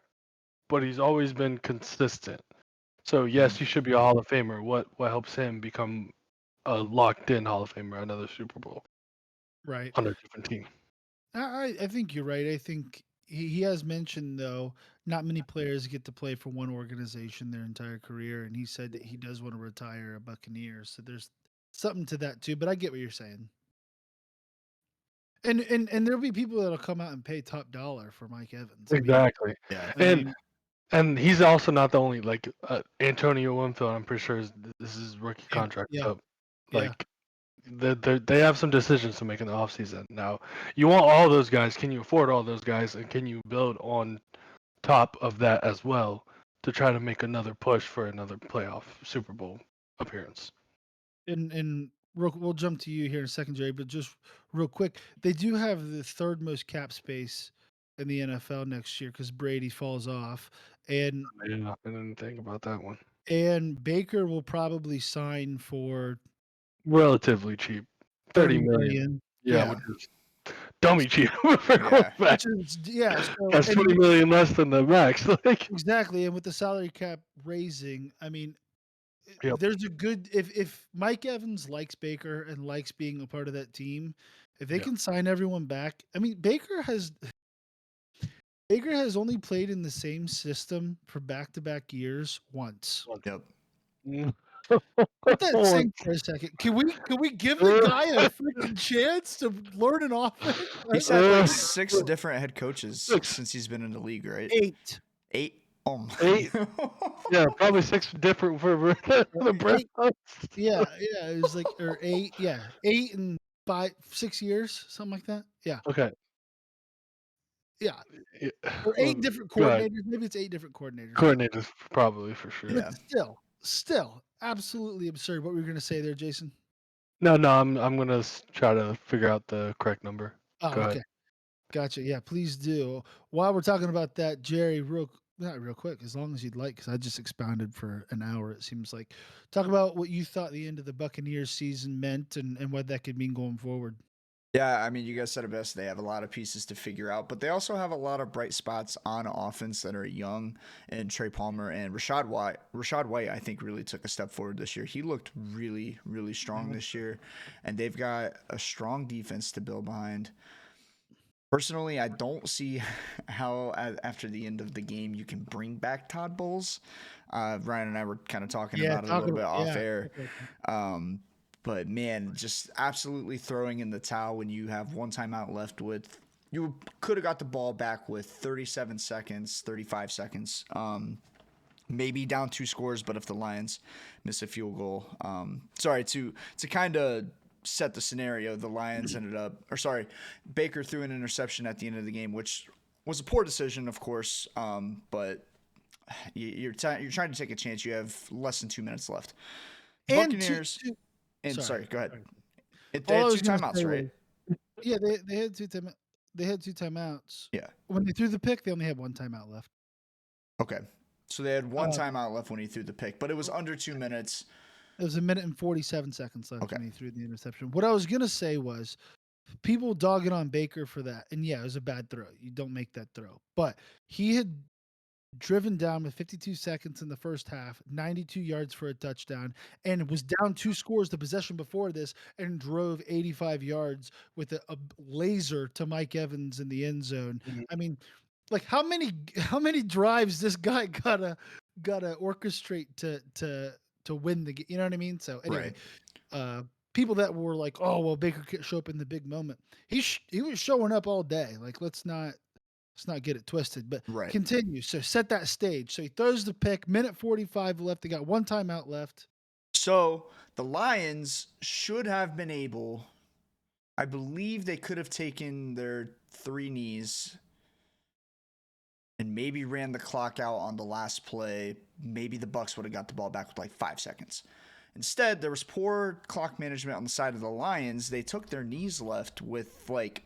but he's always been consistent. So yes, Mhm. he should be a Hall of Famer. What helps him become a locked in Hall of Famer, another Super Bowl Right. on a different team? I think you're right. I think he has mentioned though not many players get to play for one organization their entire career, and he said that he does want to retire a Buccaneer. So there's something to that too. But I get what you're saying. And there'll be people that'll come out and pay top dollar for Mike Evans. Exactly. Yeah. I And mean, and he's also not the only like Antonio Winfield. I'm pretty sure this is his rookie yeah, contract yeah, up. yeah. Like they have some decisions to make in the offseason. Now, you want all those guys. Can you afford all those guys? And can you build on top of that as well to try to make another push for another playoff Super Bowl appearance? And we'll jump to you here in a second, Jerry. But just real quick, they do have the third most cap space in the NFL next year because Brady falls off, and Yeah, I didn't think about that one. Baker will probably sign for Relatively cheap, 30 30 million. million. Yeah, Yeah. which is dummy cheap for a Yeah. quarterback. Which is yeah, so That's and 20 million less than the max. Like, exactly, and with the salary cap raising, I mean, yep, there's a good if Mike Evans likes Baker and likes being a part of that team, if they yeah, can sign everyone back, I mean, Baker has only played in the same system for back-to-back years once. once. Yep. Mm. Let that Once. sink for a second. Can we give the guy a freaking chance to learn an offense? He's had like 6 different head coaches 6, since he's been in the league, right? 8. 8. Oh 8, my. yeah, probably 6 different for the 8. Browns. Yeah, yeah, it was like or 8, yeah, 8 and 5 6 years, something like that. Yeah, Okay. yeah, Yeah. or 8 different Go ahead. coordinators, maybe it's 8 different coordinators, but Coordinators, probably for sure. Yeah. still absolutely absurd. What were you gonna say there, Jason? No, I'm gonna try to figure out the correct number. Oh, Go ahead. okay. Gotcha. Yeah, please do. While we're talking about that, Jerry, not real quick, as long as you'd like, because I just expounded for an hour, it seems like. Talk about what you thought the end of the Buccaneers season meant and what that could mean going forward. Yeah, I mean, you guys said it best. They have a lot of pieces to figure out, but they also have a lot of bright spots on offense that are young, and Trey Palmer and Rashad White. Rashad White, I think, really took a step forward this year. He looked really, really strong this year, and they've got a strong defense to build behind. Personally, I don't see how after the end of the game you can bring back Todd Bowles. Ryan and I were kind of talking Yeah, about it a talk little about bit off yeah. air. But man, just absolutely throwing in the towel when you have one timeout left with you could have got the ball back with 37 seconds, 35 seconds. Maybe down 2 scores, but if the Lions miss a field goal, to kind of set the scenario, the Lions ended up, or sorry, Baker threw an interception at the end of the game, which was a poor decision, of course. But you're trying to take a chance. You have less than 2 minutes left. And Buccaneers, and sorry, go ahead. They All I had was 2 gonna timeouts, say right? was, yeah, they had 2 timeouts. Yeah. When they threw the pick, they only had 1 timeout left. Okay. So they had 1 Uh, timeout left when he threw the pick, but it was under 2 minutes. It was 1 minute and 47 seconds left Okay. when he threw the interception. What I was gonna say was, people dogging on Baker for that, and yeah, it was a bad throw. You don't make that throw, but he had driven down with 52 seconds in the first half, 92 yards for a touchdown, and was down 2 scores the possession before this, and drove 85 yards with a laser to Mike Evans in the end zone. Mhm. I mean, like how many drives this guy gotta orchestrate to win the game? You know what I mean? So anyway, Right. people that were like, "Oh, well, Baker can't show up in the big moment." He was showing up all day. Like, let's not get it twisted. But Right. continue. So set that stage. So he throws the pick. Minute 45 left. They got 1 timeout left. So the Lions should have been able, I believe they could have taken their 3 knees and maybe ran the clock out on the last play. Maybe the Bucks would have got the ball back with like 5 seconds. Instead, there was poor clock management on the side of the Lions. They took their knees left with like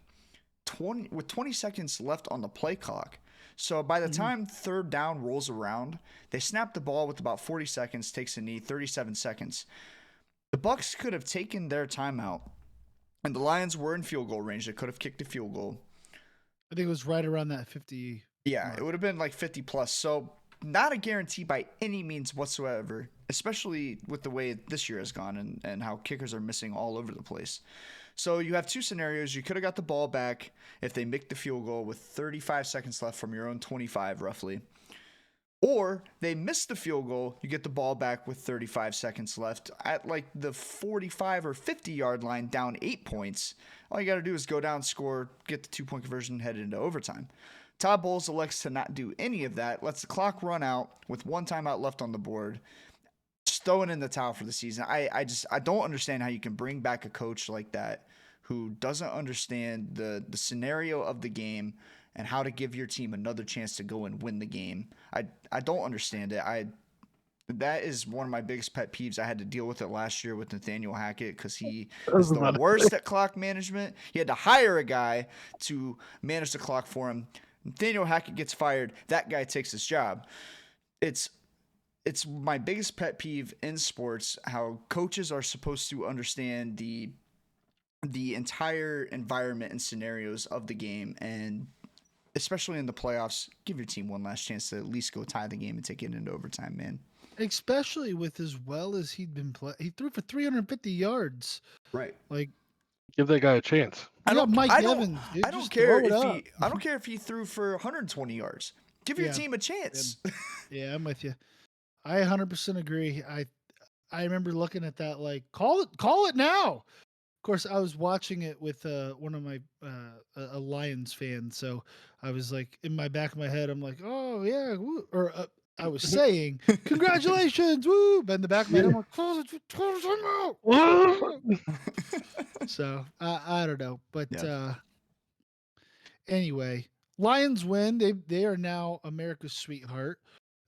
20 seconds left on the play clock. So by the time third down rolls around, they snap the ball with about 40 seconds, takes a knee, 37 seconds. The Bucks could have taken their timeout, and the Lions were in field goal range. They could have kicked a field goal. I think it was right around that 50. Yeah, mark. it would have been like 50 plus. So not a guarantee by any means whatsoever, especially with the way this year has gone and how kickers are missing all over the place. So you have 2 scenarios. You could have got the ball back if they make the field goal with 35 seconds left from your own 25 roughly. Or they miss the field goal, you get the ball back with 35 seconds left at like the 45 or 50 yard line, down 8 points. All you got to do is go down, score, get the 2-point conversion, head into overtime. Todd Bowles elects to not do any of that, lets the clock run out with 1 timeout left on the board, just throwing in the towel for the season. I don't understand how you can bring back a coach like that who doesn't understand the scenario of the game and how to give your team another chance to go and win the game. I don't understand it. That is one of my biggest pet peeves. I had to deal with it last year with Nathaniel Hackett because he is the worst at clock management. He had to hire a guy to manage the clock for him. Nathaniel Hackett gets fired. That guy takes his job. It's my biggest pet peeve in sports how coaches are supposed to understand the entire environment and scenarios of the game, and especially in the playoffs, give your team one last chance to at least go tie the game and take it into overtime, man. Especially with as well as he'd been playing. He threw for 350 yards. Right. Like, Give that guy a chance. you got Mike I Evans. don't, Dude, I don't just care throw it if up. I don't care if he threw for 120 yards. Give your Yeah. team a chance. Yeah, I'm with you. I 100% agree. I remember looking at that like, call it now. Of course, I was watching it with one of my a Lions fan, so I was like in my back of my head, I'm like, oh yeah, woo. Or I was saying congratulations, woo, but in the back of my head, I'm like, close it now. So I don't know, but Yeah. anyway, Lions win. They are now America's sweetheart.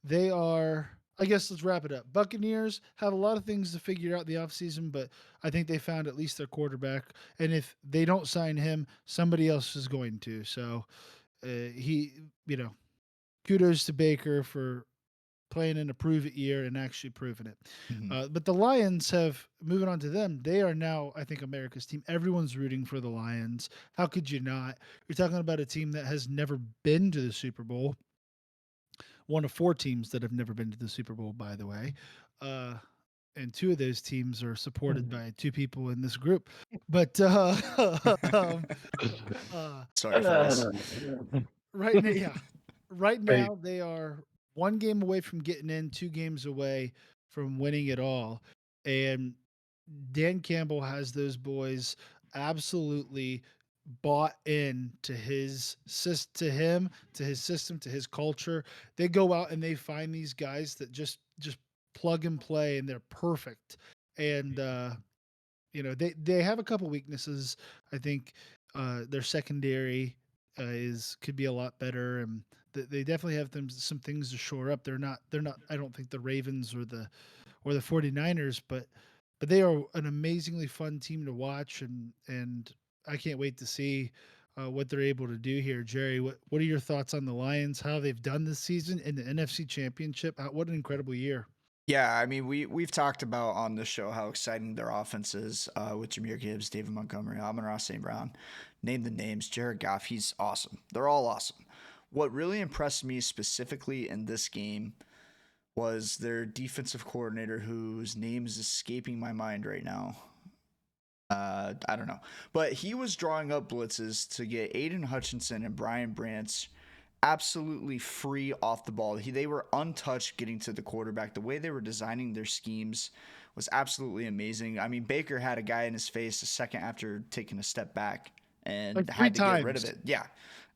They are. I guess let's wrap it up. Buccaneers have a lot of things to figure out the offseason, but I think they found at least their quarterback. And if they don't sign him, somebody else is going to. So kudos to Baker for playing in a prove it year and actually proving it. Mhm. But the Lions have, moving on to them, they are now, I think, America's team. Everyone's rooting for the Lions. How could you not? You're talking about a team that has never been to the Super Bowl. One of 4 teams that have never been to the Super Bowl, by the way. And 2 of those teams are supported by 2 people in this group. But um, Sorry, fellas. right now, yeah, right Hey, now they are 1 game away from getting in, 2 games away from winning it all. And Dan Campbell has those boys absolutely bought in to to him, to his system, to his culture. They go out and they find these guys that just plug and play, and they're perfect. And they have a couple weaknesses. I think their secondary is could be a lot better, and they definitely have some things to shore up. They're not. I don't think the Ravens or the 49ers, but they are an amazingly fun team to watch, and I can't wait to see what they're able to do here. Jerry, what are your thoughts on the Lions? How they've done this season in the NFC Championship? What an incredible year! Yeah, I mean, we've talked about on the show how exciting their offense is with Jameer Gibbs, David Montgomery, Amon-Ra St. Brown. Name the names. Jared Goff, he's awesome. They're all awesome. What really impressed me specifically in this game was their defensive coordinator, whose name is escaping my mind right now. I don't know, but he was drawing up blitzes to get Aiden Hutchinson and Brian Branch absolutely free off the ball. They were untouched getting to the quarterback. The way they were designing their schemes was absolutely amazing. I mean, Baker had a guy in his face a second after taking a step back and Like three had to get rid of times, it. Yeah.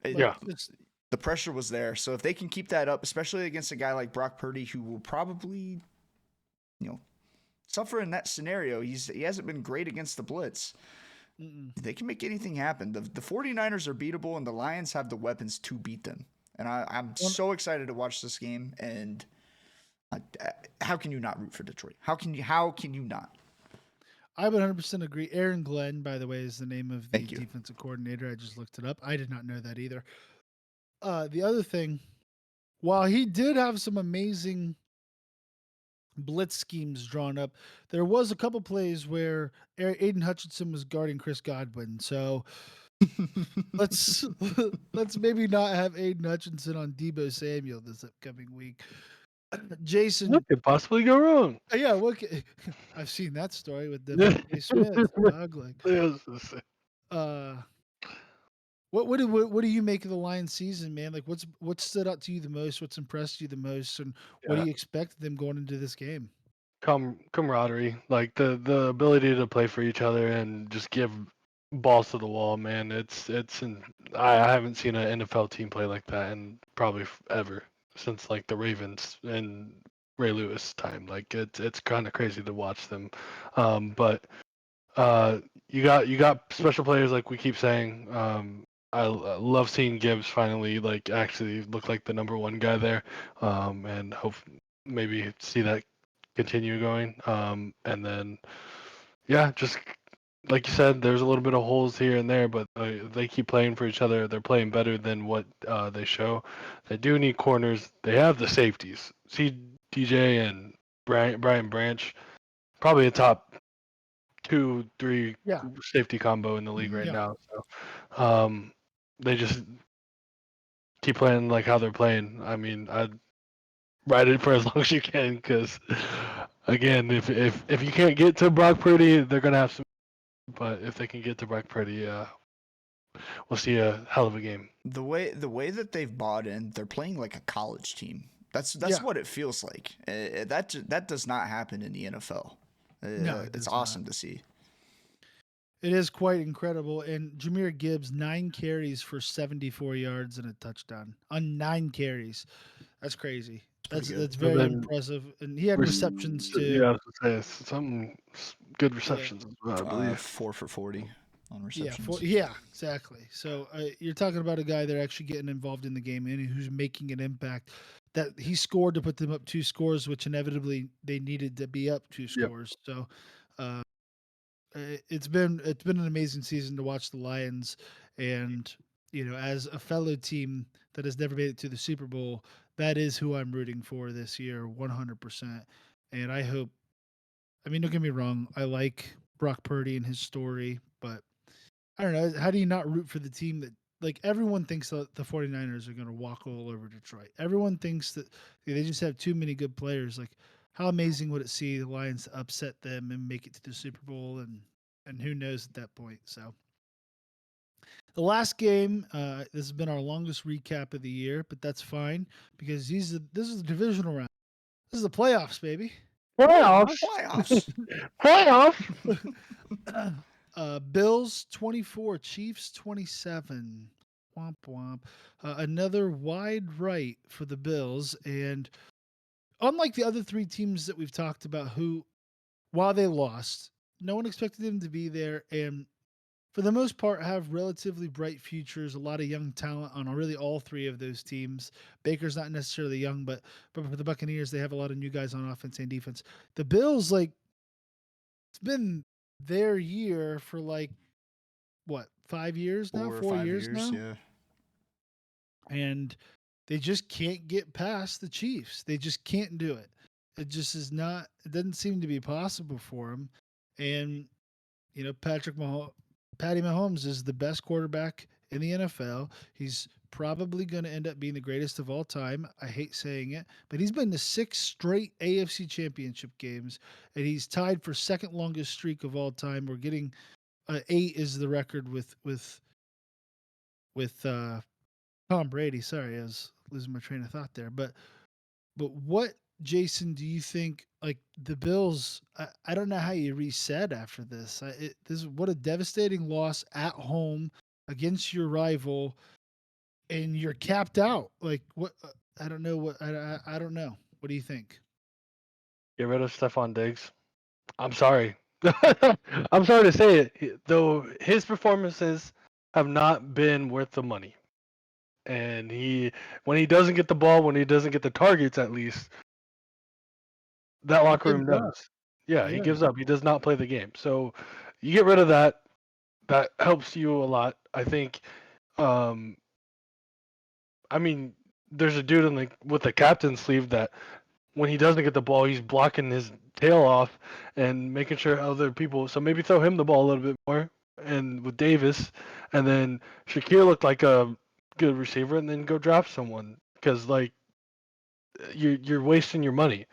like Yeah. it's The pressure was there. So if they can keep that up, especially against a guy like Brock Purdy, who will probably, you know, suffer in that scenario. He hasn't been great against the blitz. mm-mm. They can make anything happen. The 49ers are beatable, and the Lions have the weapons to beat them. And I'm One, so excited to watch this game. And uh, how can you not root for Detroit? How can you not? I would 100% agree. Aaron Glenn, by the way, is the name of the Thank you. defensive coordinator. I just looked it up. I did not know that either. The other thing, while he did have some amazing blitz schemes drawn up, there was a couple plays where Aiden Hutchinson was guarding Chris Godwin. So let's let's maybe not have Aiden Hutchinson on Debo Samuel this upcoming week. What Jason, could possibly go wrong? yeah, I've seen that story with Devontae Smith. Dog, like, Yes. uh, what do you make of the Lions season, man? Like, what stood out to you the most? What's impressed you the most, and what do Yeah. you expect them going into this game? Camaraderie, like the ability to play for each other and just give balls to the wall, man. I haven't seen an NFL team play like that in probably ever since like the Ravens and Ray Lewis time. Like it's kind of crazy to watch them. But you got special players like we keep saying. I love seeing Gibbs finally like actually look like the number one guy there, and hope maybe see that continue going. And then yeah, just like you said, there's a little bit of holes here and there, but they keep playing for each other. They're playing better than what they show. They do need corners. They have the safeties. See DJ and Brian Branch, probably a top 2, 3 Yeah, safety combo in the league right Mhm. yeah. now. So they just keep playing like how they're playing. I mean, I'd ride it for as long as you can because, again, if you can't get to Brock Purdy, they're gonna have some. But if they can get to Brock Purdy, we'll see a hell of a game. The way that they've bought in, they're playing like a college team. That's Yeah. what it feels like. That does not happen in the NFL. No, it It's does not. awesome to see. It is quite incredible. And Jameer Gibbs, 9 carries for 74 yards and a touchdown on 9 carries. That's crazy. It's pretty good. That's And very then, impressive. And he had receptions too. yeah, I was gonna say good Yeah. receptions as well, I believe. 4 for 40 on Yeah, receptions. yeah, exactly. So you're talking about a guy that actually getting involved in the game and who's making an impact. That he scored to put them up 2 scores, which inevitably they needed to be up two Yep. scores. So uh, it's been an amazing season to watch the Lions, and as a fellow team that has never made it to the Super Bowl, that is who I'm rooting for this year, 100%. And I hope. I mean, don't get me wrong. I like Brock Purdy and his story, but I don't know. How do you not root for the team that, like, everyone thinks that the 49ers are going to walk all over Detroit? Everyone thinks that they just have too many good players. Like, how amazing would it see the Lions to upset them and make it to the Super Bowl, and who knows at that point? So the last game, this has been our longest recap of the year, but that's fine because this is the divisional round. This is the playoffs, baby. Playoffs, Playoffs. playoffs. Bills 24, Chiefs 27. Womp womp. Another wide right for the Bills. And unlike the other three teams that we've talked about, who, while they lost, no one expected them to be there. And for the most part, have relatively bright futures, a lot of young talent on really all three of those teams. Baker's not necessarily young, but for the Buccaneers, they have a lot of new guys on offense and defense. The Bills, like, it's been their year for like what, 5 years now, 4 or 4 5 years years, now, yeah. and they just can't get past the Chiefs. They just can't do it. It just is not. It doesn't seem to be possible for them. And Patty Mahomes is the best quarterback in the NFL. He's probably going to end up being the greatest of all time. I hate saying it, but he's been to 6 straight AFC Championship games, and he's tied for second longest streak of all time. We're getting 8 is the record with Tom Brady. Sorry, I was losing my train of thought there. But what, Jason, do you think? Like the Bills, I don't know how you reset after this. This is what a devastating loss at home against your rival, and you're capped out. Like what? I don't know what. I don't know. What do you think? Get rid of Stephon Diggs. I'm sorry. I'm sorry to say it, though his performances have not been worth the money. And when he doesn't get the ball, when he doesn't get the targets, at least that He locker gives room up. knows. Yeah, he Yeah, gives up. He does not play the game. So you get rid of that. That helps you a lot. I think. Um, I mean, there's a dude with the captain's sleeve that when he doesn't get the ball, he's blocking his tail off and making sure other people. So maybe throw him the ball a little bit more, and with Davis, and then Shakir looked like a good receiver, and then go draft someone because like you're wasting your money.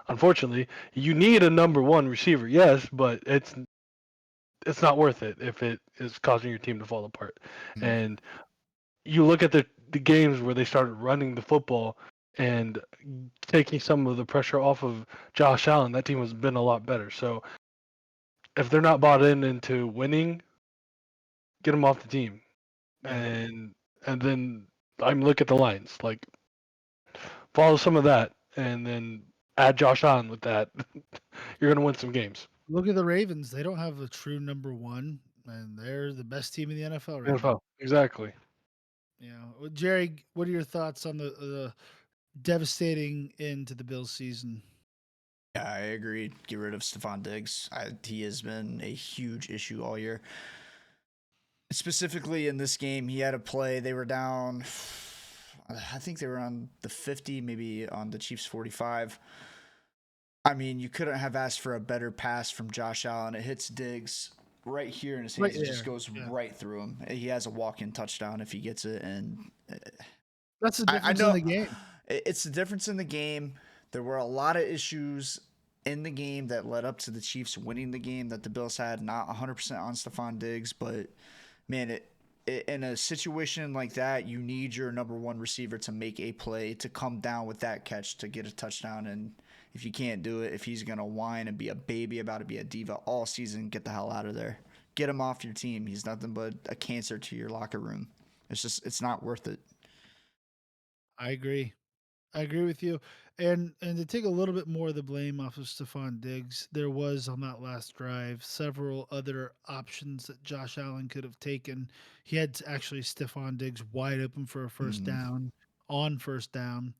Unfortunately, you need a number one receiver, yes, but it's not worth it if it is causing your team to fall apart. Mm. And you look at the games where they started running the football and taking some of the pressure off of Josh Allen, that team has been a lot better. So if they're not bought into winning, get them off the team. yeah. And then look at the lines, like follow some of that, and then add Josh Allen with that. You're gonna win some games. Look at the Ravens. They don't have a true number one, and they're the best team in the NFL right now. NFL, exactly. Well, Jerry, what are your thoughts on the devastating end to the Bills season? Yeah, I agree. Get rid of Stephon Diggs. He has been a huge issue all year. Specifically in this game, he had a play. They were down, I think they were on the 50, maybe on the Chiefs 45. I mean, you couldn't have asked for a better pass from Josh Allen. It hits Diggs right here in his Right hands. It just there. goes Yeah. right through him. He has a walk-in touchdown if he gets it. And That's the I difference in know the game. it's the difference in the game. There were a lot of issues in the game that led up to the Chiefs winning the game that the Bills had. Not 100% on Stephon Diggs, but man, in a situation like that, you need your number one receiver to make a play, to come down with that catch, to get a touchdown. And if you can't do it, if he's going to whine and be a baby about to be a diva all season, get the hell out of there. Get him off your team. He's nothing but a cancer to your locker room. It's not worth it. I agree. I agree with you. And to take a little bit more of the blame off of Stephon Diggs, there was on that last drive several other options that Josh Allen could have taken. He had actually Stephon Diggs wide open for a first Mm. down. On first down,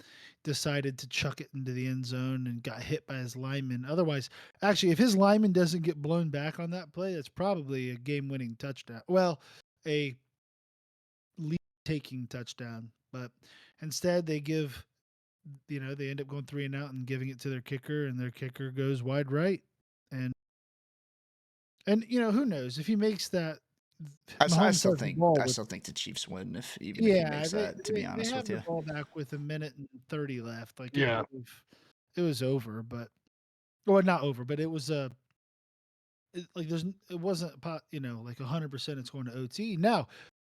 decided to chuck it into the end zone and got hit by his lineman. Otherwise, actually, if his lineman doesn't get blown back on that play, that's probably a game-winning touchdown. Well, a lead taking touchdown, but instead they give, they end up going 3 and out and giving it to their kicker, and their kicker goes wide right. And who knows if he makes that. I Mahomes still has the think ball I with. still think the Chiefs win if he Yeah, makes that. To be they honest have with the you. ball back with a minute and 30 left. Like Yeah. it was over, but or not over, but it was like it wasn't like 100% it's going to OT. Now,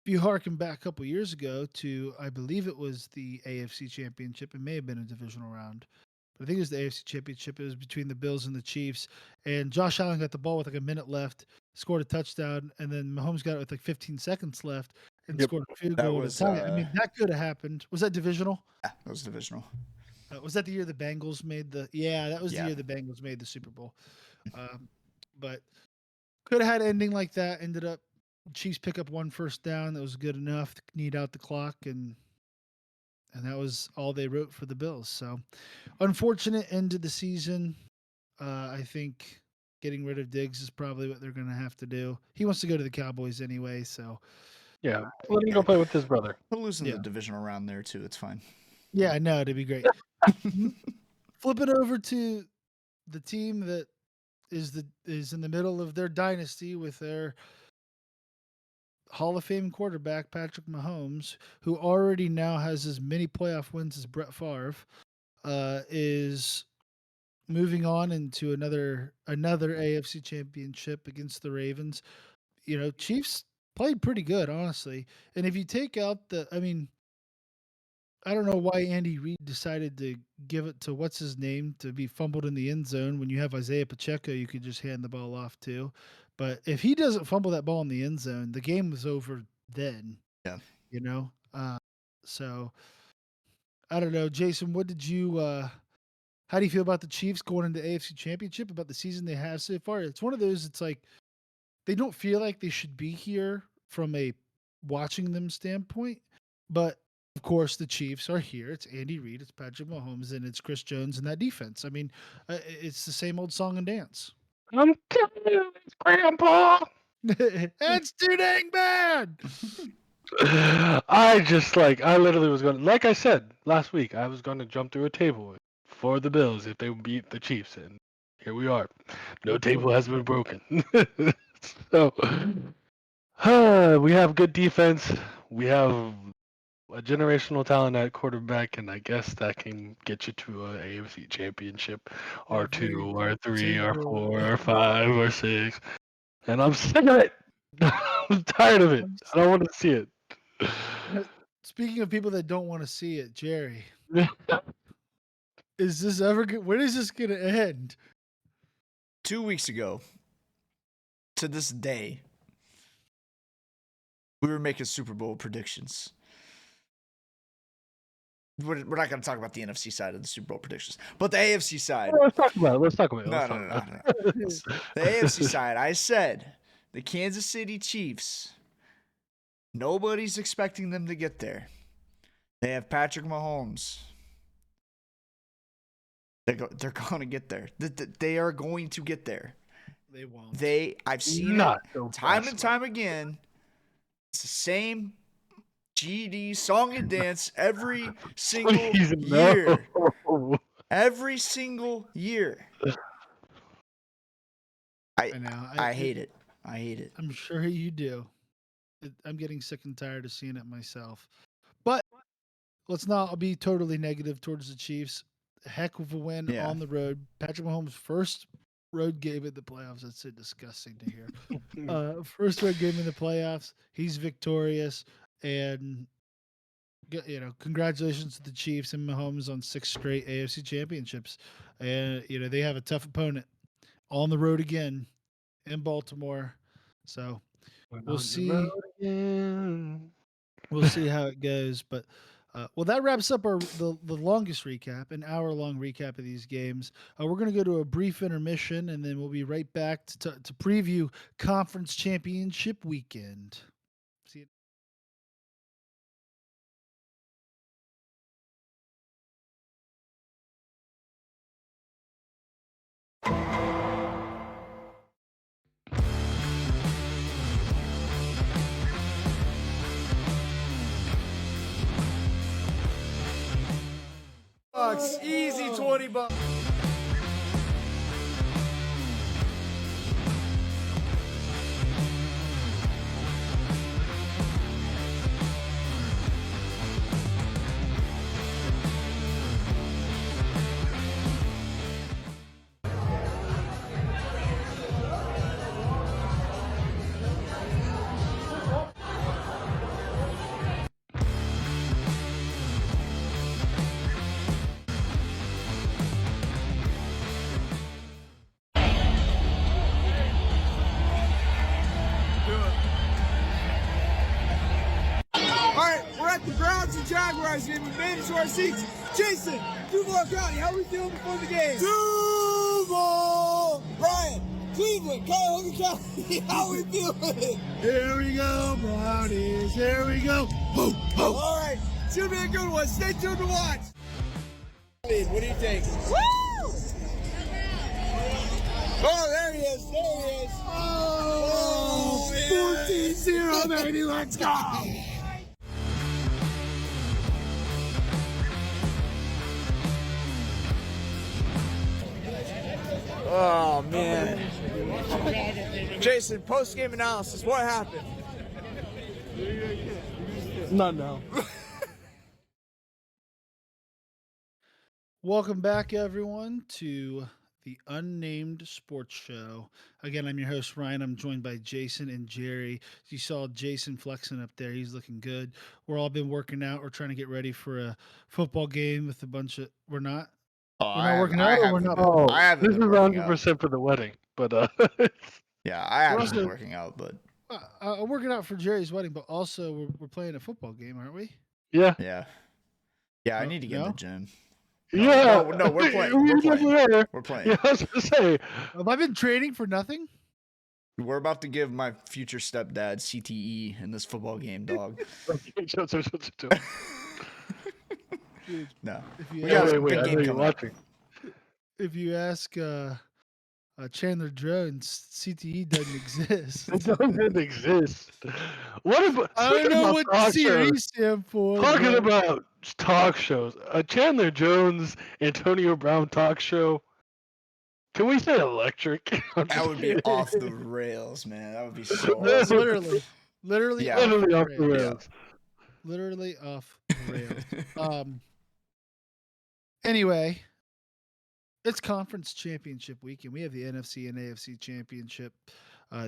if you harken back a couple years ago to, I believe it was the AFC Championship, it may have been a divisional round. But I think it was the AFC Championship. It was between the Bills and the Chiefs, and Josh Allen got the ball with like a minute left. scored a touchdown, and then Mahomes got it with like 15 seconds left and Yep. scored a field That goal to was tie it. I mean, that could have happened. Was that divisional? yeah, that was divisional. Was that the year the Bengals made the? Yeah, that was the Yeah. year the Bengals made the Super Bowl. But could have had an ending like that. Ended up Chiefs pick up one first down that was good enough to knead out the clock, and that was all they wrote for the Bills. So unfortunate end of the season. I think getting rid of Diggs is probably what they're going to have to do. He wants to go to the Cowboys anyway, so Yeah, let him go play with his brother. He'll lose in yeah, the divisional round there too. It's fine. yeah, no, it'd be great. Flip it over to the team that is in the middle of their dynasty with their Hall of Fame quarterback Patrick Mahomes, who already now has as many playoff wins as Brett Favre, is moving on into another AFC championship against the Ravens. You know, Chiefs played pretty good, honestly. And if you take out I mean, I don't know why Andy Reid decided to give it to what's his name to be fumbled in the end zone when you have Isaiah Pacheco, you could just hand the ball off to. But if he doesn't fumble that ball in the end zone, the game was over then. Yeah. You know, so I don't know, Jason. What did you? How do you feel about the Chiefs going into AFC Championship? About the season they have so far? It's one of those. It's like they don't feel like they should be here from a watching them standpoint, but of course the Chiefs are here. It's Andy Reid, it's Patrick Mahomes, and it's Chris Jones and that defense. I mean, it's the same old song and dance. I'm telling you, it's Grandpa. It's too dang bad. I literally was going, like I said last week, I was going to jump through a table for the Bills if they beat the Chiefs, and here we are. No table has been broken. So, we have good defense. We have a generational talent at quarterback, and I guess that can get you to a AFC championship, or Every 2, or 3, or single 4, or 5, or 6. And I'm sick of it. I'm tired of it. I don't want to see it. Speaking of people that don't want to see it, Jerry, is this ever good? When is this going to end? 2 weeks ago, to this day, we were making Super Bowl predictions. We're not going to talk about the NFC side of the Super Bowl predictions, but the AFC side. Let's talk about it. Let's talk about it. No. The AFC side, I said the Kansas City Chiefs. Nobody's expecting them to get there. They have Patrick Mahomes. They're going to get there. They are going to get there. They won't. I've seen Not it so time fast. and time again. It's the same GD song and dance every single Please, year. no. Every single year. I know. I hate it. I hate it. I'm sure you do. I'm getting sick and tired of seeing it myself. But let's not be totally negative towards the Chiefs. Heck of a win Yeah. on the road. Patrick Mahomes' first road game in the playoffs. That's so disgusting to hear. First road game in the playoffs. He's victorious. And, you know, congratulations to the Chiefs and Mahomes on 6 straight AFC championships. And, you know, they have a tough opponent on the road again in Baltimore. So we'll see. We'll see how it goes. But well, that wraps up the longest recap, an hour-long recap of these games. We're going to go to a brief intermission, and then we'll be right back to preview Conference Championship Weekend. See you. Bucks, easy $20. All right, so we made it to our seats. Jason, Duval County, how are we feeling before the game? Duval! Brian, Cleveland, Cuyahoga County, how are we feeling? Here we go, Brownies. Here we go. Ho, ho. All right, it's going to be a good one. Stay tuned to watch. What do you think? Woo! Oh, there he is. There he is. Oh, 14-0, baby. Let's go. Oh, man. Jason, post-game analysis. What happened? Not now. Welcome back, everyone, to the Unnamed Sports Show. Again, I'm your host, Ryan. I'm joined by Jason and Jerry. You saw Jason flexing up there. He's looking good. We're all been working out. We're trying to get ready for a football game with a bunch of. We're not. Oh, We're not working out, or we're not. Oh, I haven't this is been working out. 100% for the wedding, but Yeah, I haven't also- been working out, but Working out for Jerry's wedding, but also we're playing a football game, aren't we? yeah, yeah. I Oh, need to get in no? the gym. yeah. no, we're playing. We We're playing. definitely are. We're playing. Yeah, I was gonna say. Have I been training for nothing? We're about to give my future stepdad CTE in this football game, dog. No. If you We got ask, a wait, big I know game you're coming up. watching. if you ask Chandler Jones, CTE doesn't exist. It doesn't exist. What about? I don't speaking know about what talk CTE shows, stand for. talking but- about talk shows, a Chandler Jones, Antonio Brown talk show. Can we say electric? I'm That just would be kidding. off the rails, man. That would be so That's awesome. literally, Yeah. Literally off the rails. rails. Literally off the rails. Anyway, it's conference championship weekend. We have the NFC and AFC championship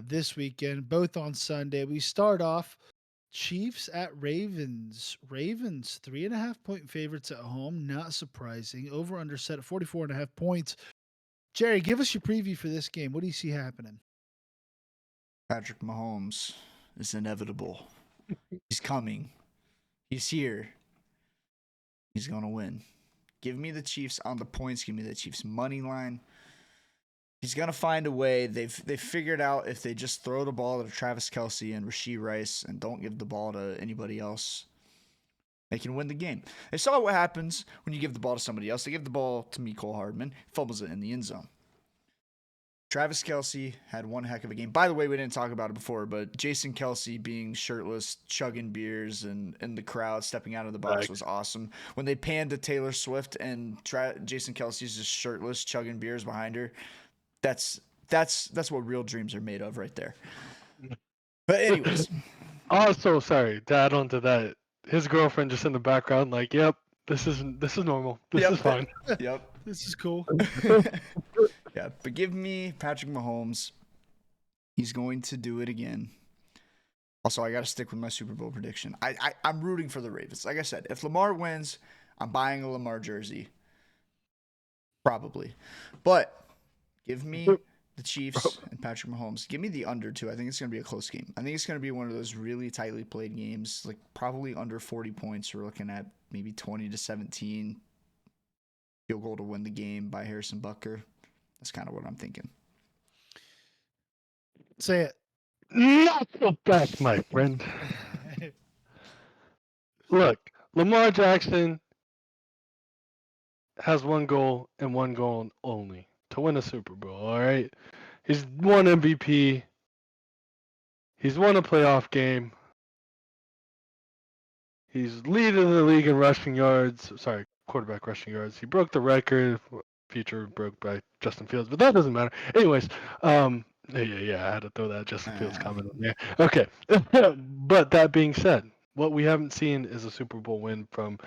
this weekend, both on Sunday. We start off Chiefs at Ravens. Ravens 3.5-point favorites at home. Not surprising. Over under set at 44.5 points. Jerry, give us your preview for this game. What do you see happening? Patrick Mahomes is inevitable. He's coming. He's here. He's gonna win. Give me the Chiefs on the points. Give me the Chiefs money line. He's gonna find a way. They've figured out if they just throw the ball to Travis Kelce and Rashee Rice and don't give the ball to anybody else, they can win the game. They saw what happens when you give the ball to somebody else. They give the ball to Mecole Hardman, fumbles it in the end zone. Travis Kelce had one heck of a game. By the way, we didn't talk about it before, but Jason Kelce being shirtless, chugging beers, and in the crowd stepping out of the box was awesome. When they panned to Taylor Swift and Jason Kelce's just shirtless, chugging beers behind her, that's what real dreams are made of right there. But anyways, Also, sorry to add on to that, his girlfriend just in the background, like, "Yep, this is normal. This Yep. is fine." yep. This is cool. Yeah, but give me Patrick Mahomes. He's going to do it again. Also, I got to stick with my Super Bowl prediction. I'm rooting for the Ravens. Like I said, if Lamar wins, I'm buying a Lamar jersey. Probably. But give me the Chiefs and Patrick Mahomes. Give me the under, too. I think it's going to be a close game. I think it's going to be one of those really tightly played games, like probably under 40 points. We're looking at maybe 20-17. Field goal to win the game by Harrison Butker. That's kind of what I'm thinking. Say it. Not so fast, my friend. Look, Lamar Jackson has one goal and one goal only: to win a Super Bowl. All right, he's won MVP. He's won a playoff game. He's leading the league in rushing yards. Sorry, quarterback rushing yards. He broke the record. Future broke by Justin Fields, but that doesn't matter. Anyways, yeah, I had to throw that Justin Fields comment in there. Okay, but that being said, what we haven't seen is a Super Bowl win from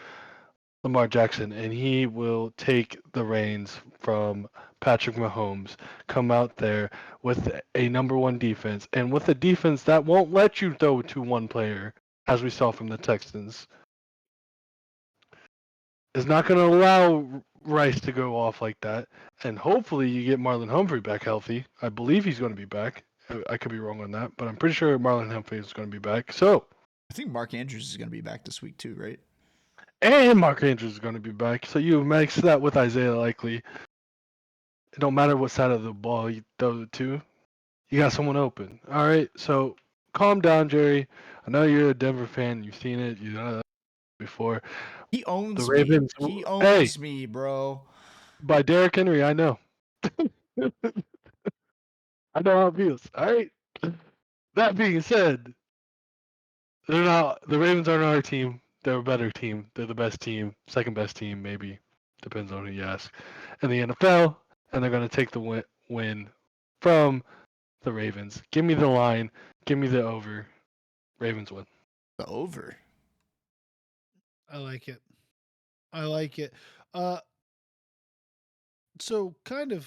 Lamar Jackson, and he will take the reins from Patrick Mahomes, come out there with a number one defense, and with a defense that won't let you throw to one player, as we saw from the Texans. Is not going to allow Rice to go off like that, and hopefully you get Marlon Humphrey back healthy. I believe he's going to be back. I could be wrong on that, but I'm pretty sure Marlon Humphrey is going to be back. So I think Mark Andrews is going to be back this week too, right? And Mark Andrews is going to be back. So you mix that with Isaiah Likely. It don't matter what side of the ball you throw it to. You got someone open. All right. So calm down, Jerry. I know you're a Denver fan. You've seen it. You know that before. He The owns me. Ravens. He Hey, owns me, bro. by Derrick Henry, I know. I know how it feels. All right. That being said, they're not. The Ravens aren't our team. They're a better team. They're the best team, second best team, maybe. Depends on who you ask. In the NFL, and they're going to take the win from the Ravens. Give me the line. Give me the over. Ravens win. The over. I like it. I like it. Uh, so kind of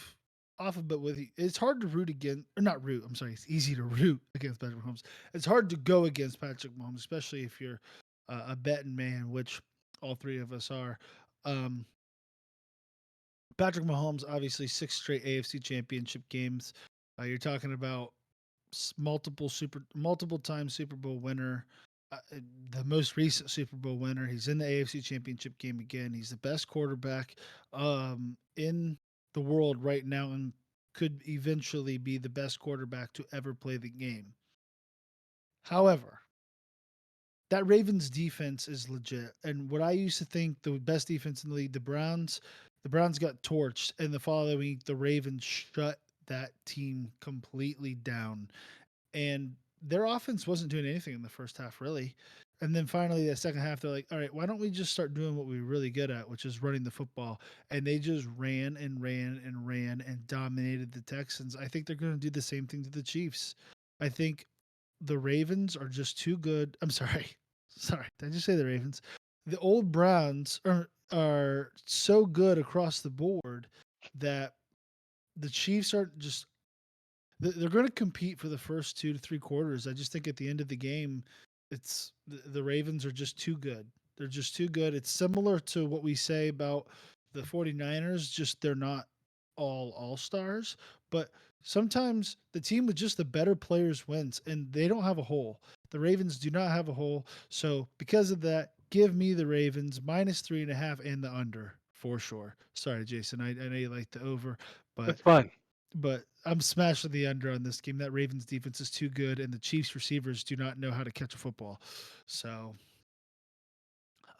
off a bit with you. It's hard to root against, or not root. I'm sorry. It's easy to root against Patrick Mahomes. It's hard to go against Patrick Mahomes, especially if you're a betting man, which all three of us are. Um, Patrick Mahomes, obviously 6 straight AFC Championship games. You're talking about multiple time Super Bowl winner, the most recent Super Bowl winner. He's in the AFC Championship game again. He's the best quarterback in the world right now, and could eventually be the best quarterback to ever play the game. However, that Ravens defense is legit. And what I used to think the best defense in the league, the Browns got torched, and the following week the Ravens shut that team completely down. And their offense wasn't doing anything in the first half, really. And then finally, the second half, they're like, all right, why don't we just start doing what we're really good at, which is running the football? And they just ran and ran and ran and dominated the Texans. I think they're going to do the same thing to the Chiefs. I think the Ravens are just too good. I'm sorry. Sorry. Did I just say the Ravens? The old Browns are so good across the board that the Chiefs are just they're going to compete for the first 2 to 3 quarters. I just think at the end of the game, it's the Ravens are just too good. They're just too good. It's similar to what we say about the 49ers, just they're not all stars, but sometimes the team with just the better players wins, and they don't have a hole. The Ravens do not have a hole. So because of that, give me the Ravens -3.5 and the under for sure. Sorry, Jason. I know you like the over, but It's fine. I'm smashing the under on this game. That Ravens defense is too good, and the Chiefs receivers do not know how to catch a football. So,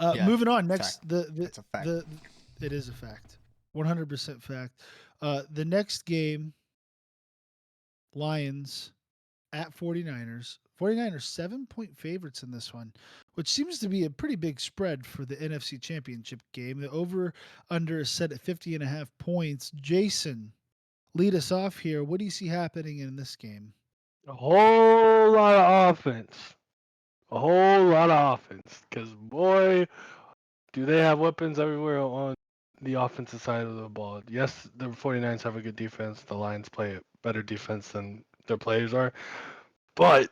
Yeah. moving on. Fact. Next, That's a fact. it is a fact, 100% fact. The next game, Lions at 49ers. 49ers 7-point favorites in this one, which seems to be a pretty big spread for the NFC Championship game. The over under is set at 50.5 points. Jason, lead us off here. What do you see happening in this game? A whole lot of offense. A whole lot of offense. Because, boy, do they have weapons everywhere on the offensive side of the ball. Yes, the 49ers have a good defense. The Lions play better defense than their players are. But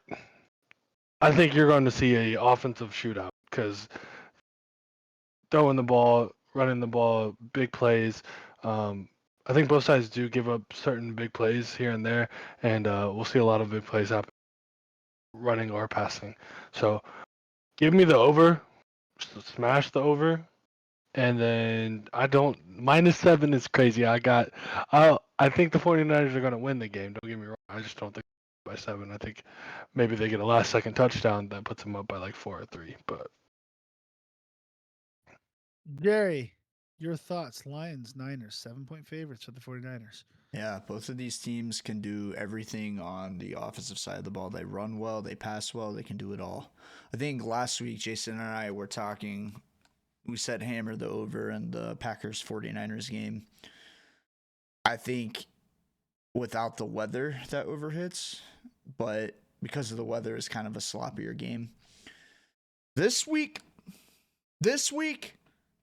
I think you're going to see a offensive shootout because throwing the ball, running the ball, big plays. I think both sides do give up certain big plays here and there, and we'll see a lot of big plays happen running or passing. So give me the over, smash the over, and then I don't -7 is crazy. I think the 49ers are going to win the game. Don't get me wrong. I just don't think by 7. I think maybe they get a last second touchdown that puts them up by like 4 or 3. But Jerry, your thoughts? Lions, Niners, 7-point favorites for the 49ers. Yeah, both of these teams can do everything on the offensive side of the ball. They run well, they pass well, they can do it all. I think last week, Jason and I were talking. We said hammer the over in the Packers 49ers game. I think without the weather, that over hits, but because of the weather, it's kind of a sloppier game. This week,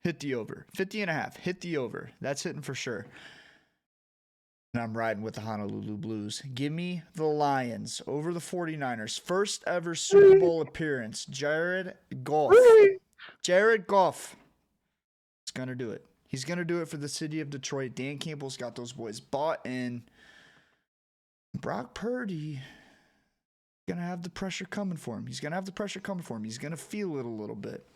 hit the over. 50.5, hit the over. That's hitting for sure. And I'm riding with the Honolulu Blues. Give me the Lions over the 49ers. First ever Super Bowl appearance. Jared Goff. Jared Goff is going to do it. He's going to do it for the city of Detroit. Dan Campbell's got those boys bought in. Brock Purdy going to have the pressure coming for him. He's going to feel it a little bit.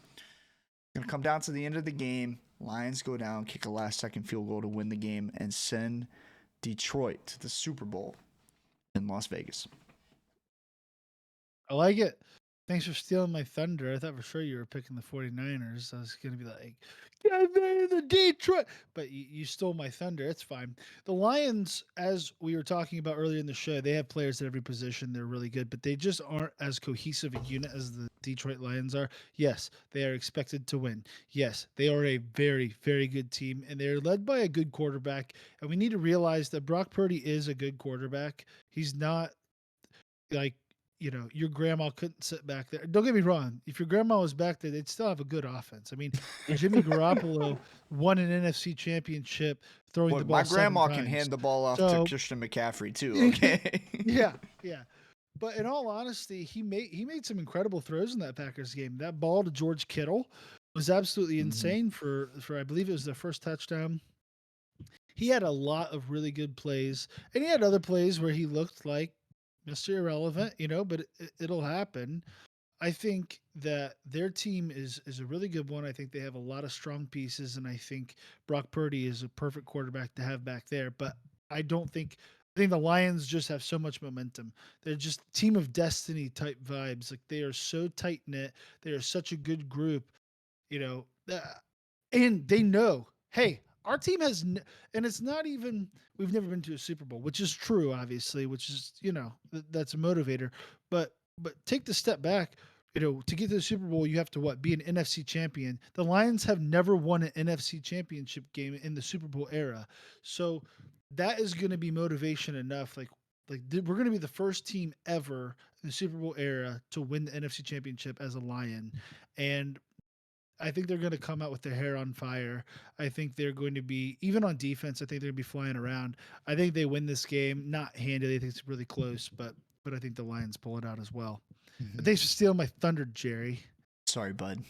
Gonna come down to the end of the game. Lions go down, kick a last-second field goal to win the game, and send Detroit to the Super Bowl in Las Vegas. I like it. Thanks for stealing my thunder. I thought for sure you were picking the 49ers. I was going to be like, get me the Detroit. But you stole my thunder. It's fine. The Lions, as we were talking about earlier in the show, they have players at every position. They're really good, but they just aren't as cohesive a unit as the Detroit Lions are. Yes, they are expected to win. Yes, they are a very, very good team, and they're led by a good quarterback. And we need to realize that Brock Purdy is a good quarterback. He's not like your grandma couldn't sit back there. Don't get me wrong. If your grandma was back there, they'd still have a good offense. I mean, Jimmy Garoppolo won an NFC championship throwing the Look, my ball seven grandma can times. hand the ball off to So Christian McCaffrey too. Okay. yeah, yeah. But in all honesty, he made some incredible throws in that Packers game. That ball to George Kittle was absolutely insane for I believe it was their first touchdown. He had a lot of really good plays, and he had other plays where he looked like Mr. Irrelevant, but it'll happen. I think that their team is a really good one. I think they have a lot of strong pieces, and I think Brock Purdy is a perfect quarterback to have back there. But I don't think I think the Lions just have so much momentum. They're just team of destiny type vibes. Like they are so tight knit. They are such a good group you know, uh, and they know, hey, our team has, and it's not even we've never been to a Super Bowl, which is true, obviously, which is that's a motivator. But take the step back. To get to the Super Bowl, you have to be an NFC champion. The Lions have never won an NFC championship game in the Super Bowl era, so that is going to be motivation enough. We're going to be the first team ever in the Super Bowl era to win the NFC championship as a Lion, and I think they're going to come out with their hair on fire. I think they're going to be, even on defense, I think they're going to be flying around. I think they win this game, not handily. I think it's really close, but I think the Lions pull it out as well. But thanks for stealing my thunder, Jerry. Sorry, bud.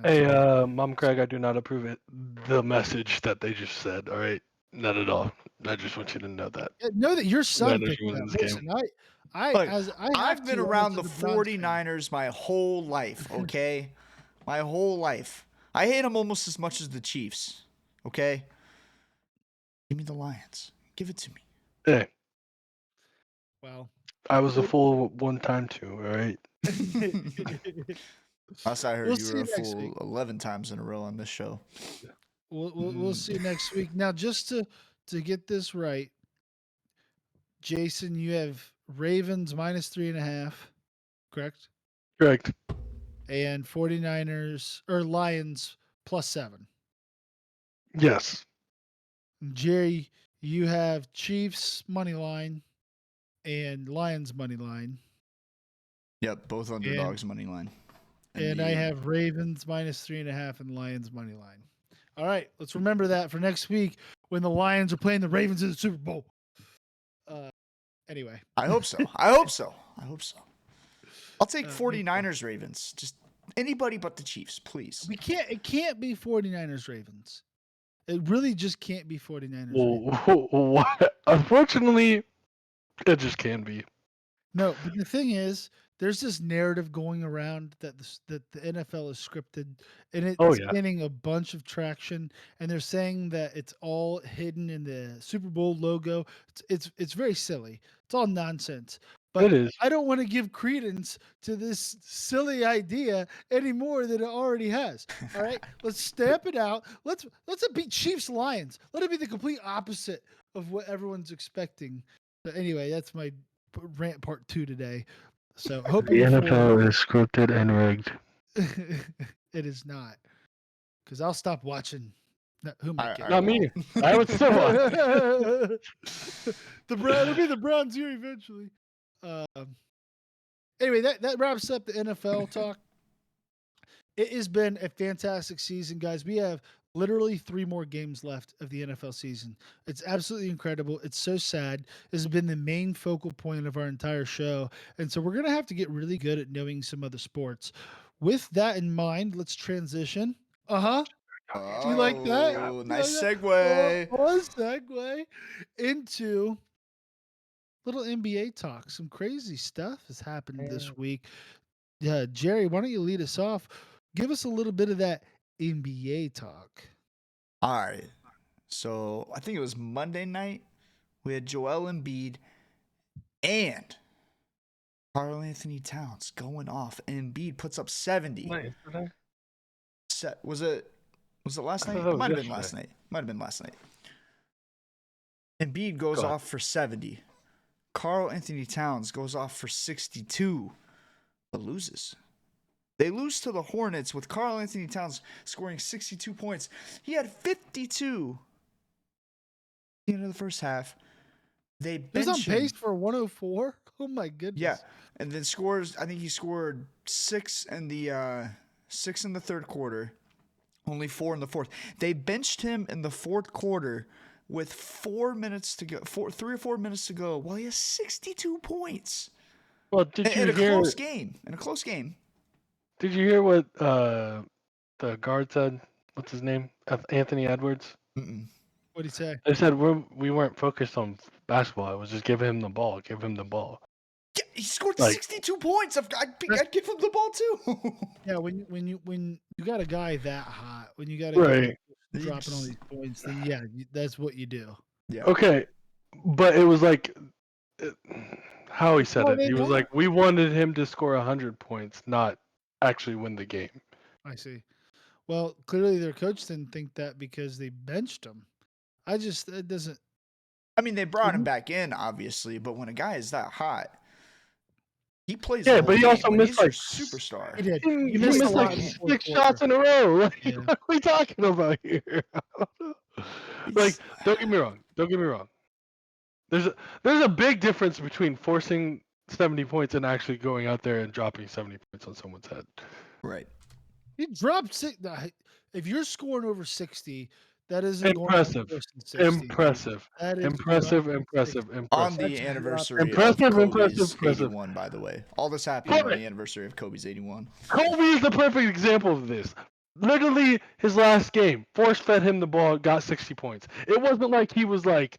Hey, Mom Craig, I do not approve it. The message that they just said. All right, not at all. I just want you to know that. Know that your son Niners picked winning that. this game. Listen, I Look, as I have I've been to around as the a Browns fan. 49ers my whole life, okay? My whole life. I hate them almost as much as the Chiefs, okay? Give me the Lions. Give it to me. Hey, Well, I was a fool one time too. All right. Last I heard, we'll you see were a you next week. fool 11 times in a row on this show. We'll see you next week. Now, just to get this right, Jason, you have Ravens -3.5, correct? Correct. And 49ers or Lions +7. Yes. Jerry, you have Chiefs money line and Lions money line. Yep, both underdogs money line. And I have Ravens -3.5 and Lions money line. All right, let's remember that for next week when the Lions are playing the Ravens in the Super Bowl. Anyway. I hope so. I hope so. I hope so. I'll take 49ers Ravens. Just anybody but the Chiefs, please. It can't be 49ers Ravens. It really just can't be 49ers Ravens. Well, unfortunately, it just can be. No, but the thing is, there's this narrative going around that the NFL is scripted, and it's Yeah. gaining a bunch of traction. And they're saying that it's all hidden in the Super Bowl logo. It's very silly. It's all nonsense. But It is. I don't want to give credence to this silly idea any more than it already has. All right, let's stamp it out. Let's it be Chiefs Lions. Let it be the complete opposite of what everyone's expecting. But anyway, that's my rant part 2 today. So hoping The for NFL is scripted and rigged. it is not, because I'll stop watching. No, who am I kidding? Not me. I would still watch. It'll be the Browns here eventually. Anyway, that wraps up the NFL talk. It has been a fantastic season, guys. We have literally 3 more games left of the NFL season. It's absolutely incredible. It's so sad. This has been the main focal point of our entire show. And so we're going to have to get really good at knowing some other sports. With that in mind, let's transition. You like that? Oh, You nice like that? segue. Segue into little NBA talk. Some crazy stuff has happened this week. Yeah, Jerry, why don't you lead us off? give us a little bit of that NBA talk. All right. So I think it was Monday night. We had Joel Embiid and Karl Anthony Towns going off. Embiid puts up 70. Was it last I night? thought that It was might have been yesterday. last night. Might have been last night. Embiid goes Go ahead. off for 70. Karl Anthony Towns goes off for 62, but loses. They lose to the Hornets with Karl Anthony Towns scoring 62 points. He had 52 at the end of the first half. They He was on bench pace him. for 104. Oh my goodness. Yeah, and then scores. I think he scored 6 in the third quarter, only 4 in the fourth. They benched him in the fourth quarter with 4 minutes to go, 3 or 4 minutes to go. While he has 62 points. Well, did you In a hear? close game. In a close game. Did you hear what the guard said? What's his name? Anthony Edwards. Mm-mm. What'd he say? They said we weren't focused on basketball. It was just give him the ball. Give him the ball. Yeah, he scored Like- 62 points. I'd give him the ball too. Yeah, when you got a guy that hot, when you got a Right. guy dropping all these points, then yeah, that's what you do. Yeah. Okay, but it was like how he said Well, it. they He was won. like, we wanted him to score 100 points, not actually win the game. I see. Well, clearly their coach didn't think that because they benched him. It doesn't. I mean, they brought him back in, obviously, but when a guy is that hot, he plays. Yeah, the but he whole also game. missed, He's your like, superstar. He did. He He missed missed a lot like in the fourth 6 quarter. shots in a row. Like, Yeah. what are we talking about here? I don't know. Like, don't get me wrong. Don't get me wrong. There's a big difference between forcing 70 points and actually going out there and dropping 70 points on someone's head. Right. He dropped six. If you're scoring over 60, that isn't Impressive. going worse than 60. Impressive. That is Impressive, dropping impressive, 60. On impressive. the That's anniversary impressive, of Kobe's impressive. 81, by the way. All this happened on Perfect. the anniversary of Kobe's 81. Kobe is the perfect example of this. Literally, his last game, force fed him the ball, got 60 points. It wasn't like he was like,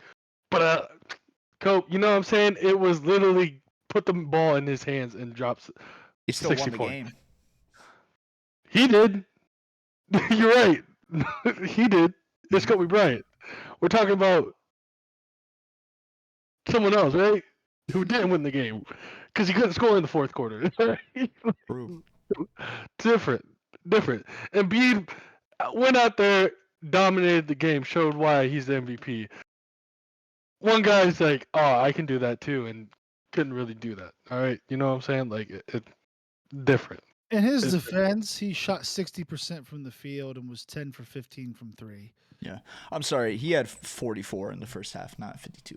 but Kobe, you know what I'm saying? It was literally put the ball in his hands and drops. He still 60 won the points. game. He did. You're right. He did. It's Kobe Bryant. We're talking about someone else, right? Who didn't win the game because he couldn't score in the fourth quarter. True. Different. Embiid went out there, dominated the game, showed why he's the MVP. One guy's like, "Oh, I can do that too," and couldn't really do that. All right, you know what I'm saying? Like, it different. In his It's defense, he shot 60% from the field and was 10 for 15 from 3. Yeah. I'm sorry. He had 44 in the first half, not 52.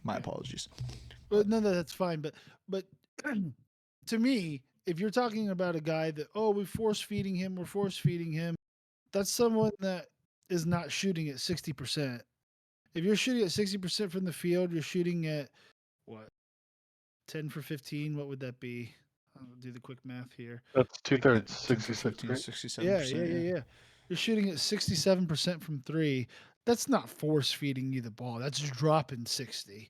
My apologies. But no, that's fine. But to me, if you're talking about a guy that we're force feeding him, that's someone that is not shooting at 60%. If you're shooting at 60% from the field, you're shooting at what? 10 for 15. What would that be? I'll do the quick math here. That's 2/3, 10 for 66. 15, Right? 67%. Yeah. You're shooting at 67% from 3. That's not force feeding you the ball. That's dropping 60.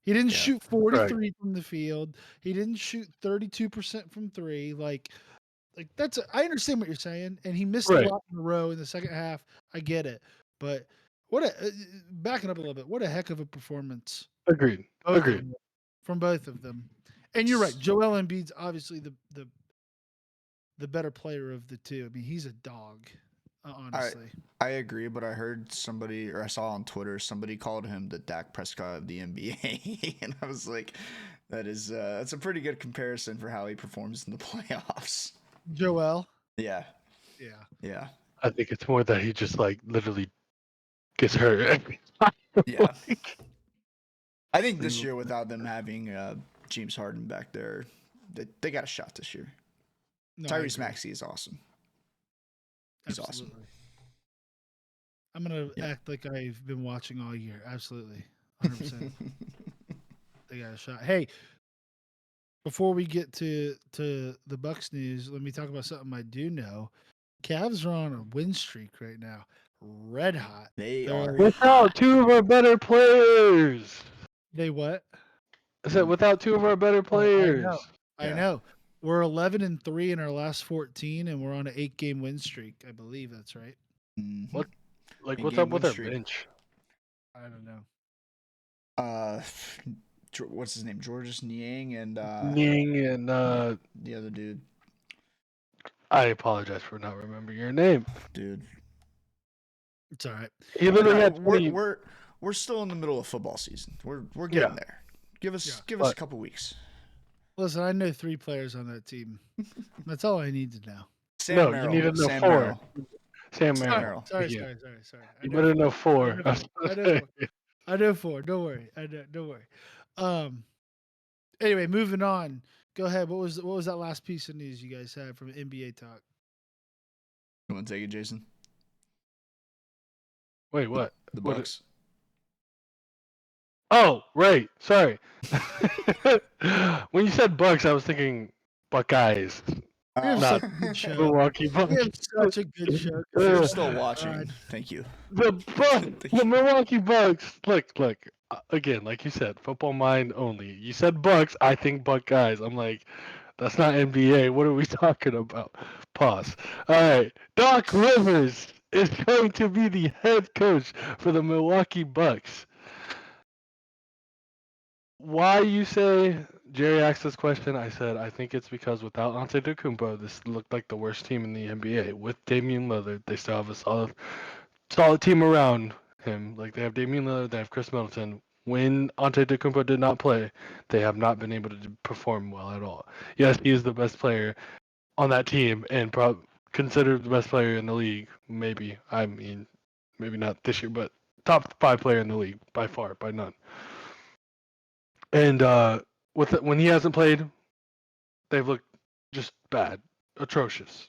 He didn't Yeah. shoot 43 from the field. He didn't shoot 32% from 3. Like that's I understand what you're saying, and he missed Right. a lot in a row in the second half. I get it, but backing up a little bit. What a heck of a performance! Agreed. Both of Agreed. them, from both of them. And you're right. Joel Embiid's obviously the better player of the two. I mean, he's a dog, honestly. I agree, but I heard I saw on Twitter, somebody called him the Dak Prescott of the NBA. And I was like, that's a pretty good comparison for how he performs in the playoffs. Joel. Yeah. Yeah. Yeah. I think it's more that he just like literally gets hurt every time. Yeah. I think this year, without them having James Harden back there, they got a shot this year. No, I Tyrese agree. Maxey is awesome. He's awesome. Absolutely. I'm gonna act like I've been watching all year. Absolutely, 100%. They got a shot. Hey, before we get to the Bucks news, let me talk about something I do know. Cavs are on a win streak right now, red hot. They They're- are. Without two of our better players. They what? I said without two of our better players. I Yeah. know. We're 11-3 in our last 14, and we're on an 8-game win streak. I believe that's right. Mm-hmm. What? Like, what's In-game up with win our streak. bench? I don't know. What's his name? Georges Niang and Ning and the other dude. I apologize for not remembering your name. Dude. It's all right. He literally had 20. We're still in the middle of football season. We're getting there. Give us a couple weeks. Listen, I know 3 players on that team. That's all I need to know. Sam No, Merrill. you need to know Sam 4. Merrill. Sam Sorry, Merrill. sorry. Yeah. I You know better know 4. I know 4. Don't worry. Don't worry. Anyway, moving on. Go ahead. What was that last piece of news you guys had from NBA talk? You want to take it, Jason? Wait, what? The What Bucks. Oh, right. Sorry. When you said Bucks, I was thinking Buckeyes. We have Not such a good show. Milwaukee We have Bucks. such a good show. If you're Uh, still watching, thank you. The Milwaukee Bucks. Look. Again, like you said, football mind only. You said Bucks, I think Buckeyes. I'm like, that's not NBA. What are we talking about? Pause. All right. Doc Rivers is going to be the head coach for the Milwaukee Bucks. Why you say Jerry asked this question? I said I think it's because without Antetokounmpo, this looked like the worst team in the NBA. With Damian Lillard, they still have a solid team around him. Like they have Damian Lillard, they have Chris Middleton. When Antetokounmpo did not play, they have not been able to perform well at all. Yes, he is the best player on that team and considered the best player in the league. Maybe maybe not this year, but top 5 player in the league by far, by none. And when he hasn't played, they've looked just bad, atrocious,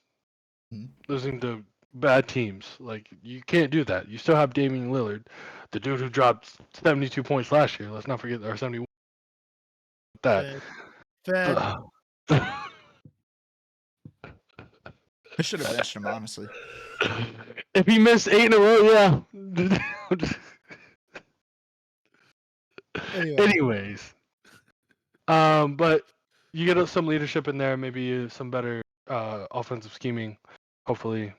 losing to bad teams. Like you can't do that. You still have Damian Lillard, the dude who dropped 72 points last year. Let's not forget, or 71. That. Fed. I should have benched him, honestly. If he missed 8 in a row, yeah. Anyways, but you get some leadership in there, maybe some better offensive scheming. Hopefully,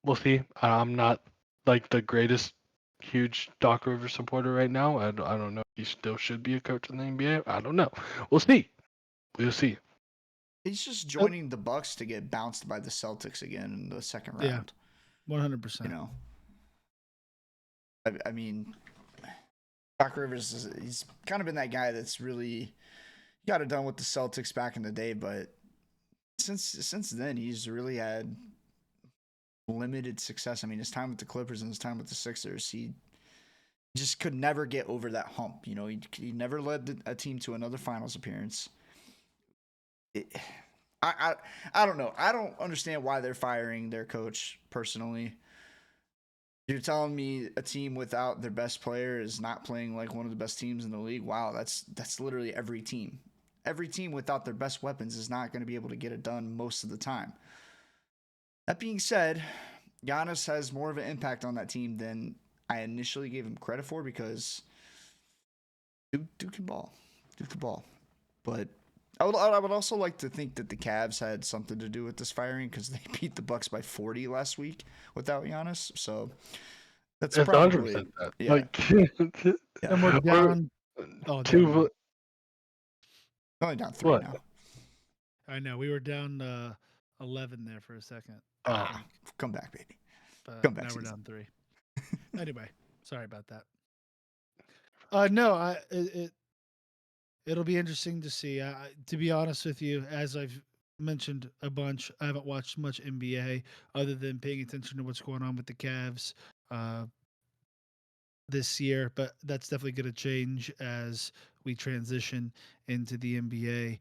we'll see. I'm not like the greatest huge Doc Rivers supporter right now. I don't know if he still should be a coach in the NBA. I don't know. We'll see. We'll see. He's just joining the Bucks to get bounced by the Celtics again in the second round. Yeah, 100%. You know, I mean, Doc Rivers he's kind of been that guy that's really got it done with the Celtics back in the day, but since then he's really had limited success. I mean, his time with the Clippers and his time with the Sixers, he just could never get over that hump. You know, he never led a team to another finals appearance. I don't know. I don't understand why they're firing their coach personally. You're telling me a team without their best player is not playing like one of the best teams in the league? Wow, that's literally every team. Every team without their best weapons is not going to be able to get it done most of the time. That being said, Giannis has more of an impact on that team than I initially gave him credit for because Duke can ball. Duke can ball. But I would also like to think that the Cavs had something to do with this firing because they beat the Bucks by 40 last week without Giannis. So that's probably 100% that. Yeah. Like, And we're down. two. Only down 3 now. I know we were down 11 there for a second. Come back, baby. But Come back. Now we're down 3. Anyway, sorry about that. No, it'll be interesting to see. To be honest with you, as I've mentioned a bunch, I haven't watched much NBA other than paying attention to what's going on with the Cavs this year, but that's definitely going to change as we transition into the NBA.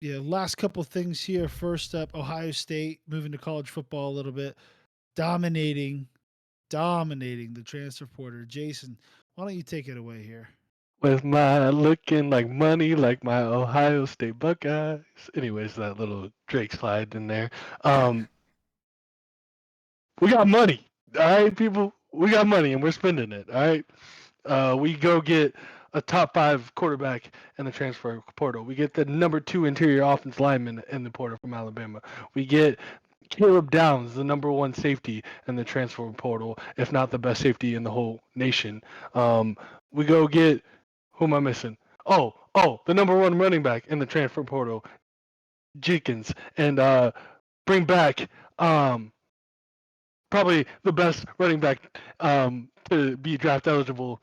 Last couple things here. First up, Ohio State moving to college football a little bit, dominating the transfer portal. Jason, why don't you take it away here? With my looking like money, like my Ohio State Buckeyes. Anyways, that little Drake slide in there. We got money, all right, people. We got money and we're spending it, all right. We go get a top 5 quarterback in the transfer portal. We get the number 2 interior offense lineman in the portal from Alabama. We get Caleb Downs, the number 1 safety in the transfer portal, if not the best safety in the whole nation. We go get, who am I missing? The number 1 running back in the transfer portal, Jenkins, and bring back probably the best running back to be draft eligible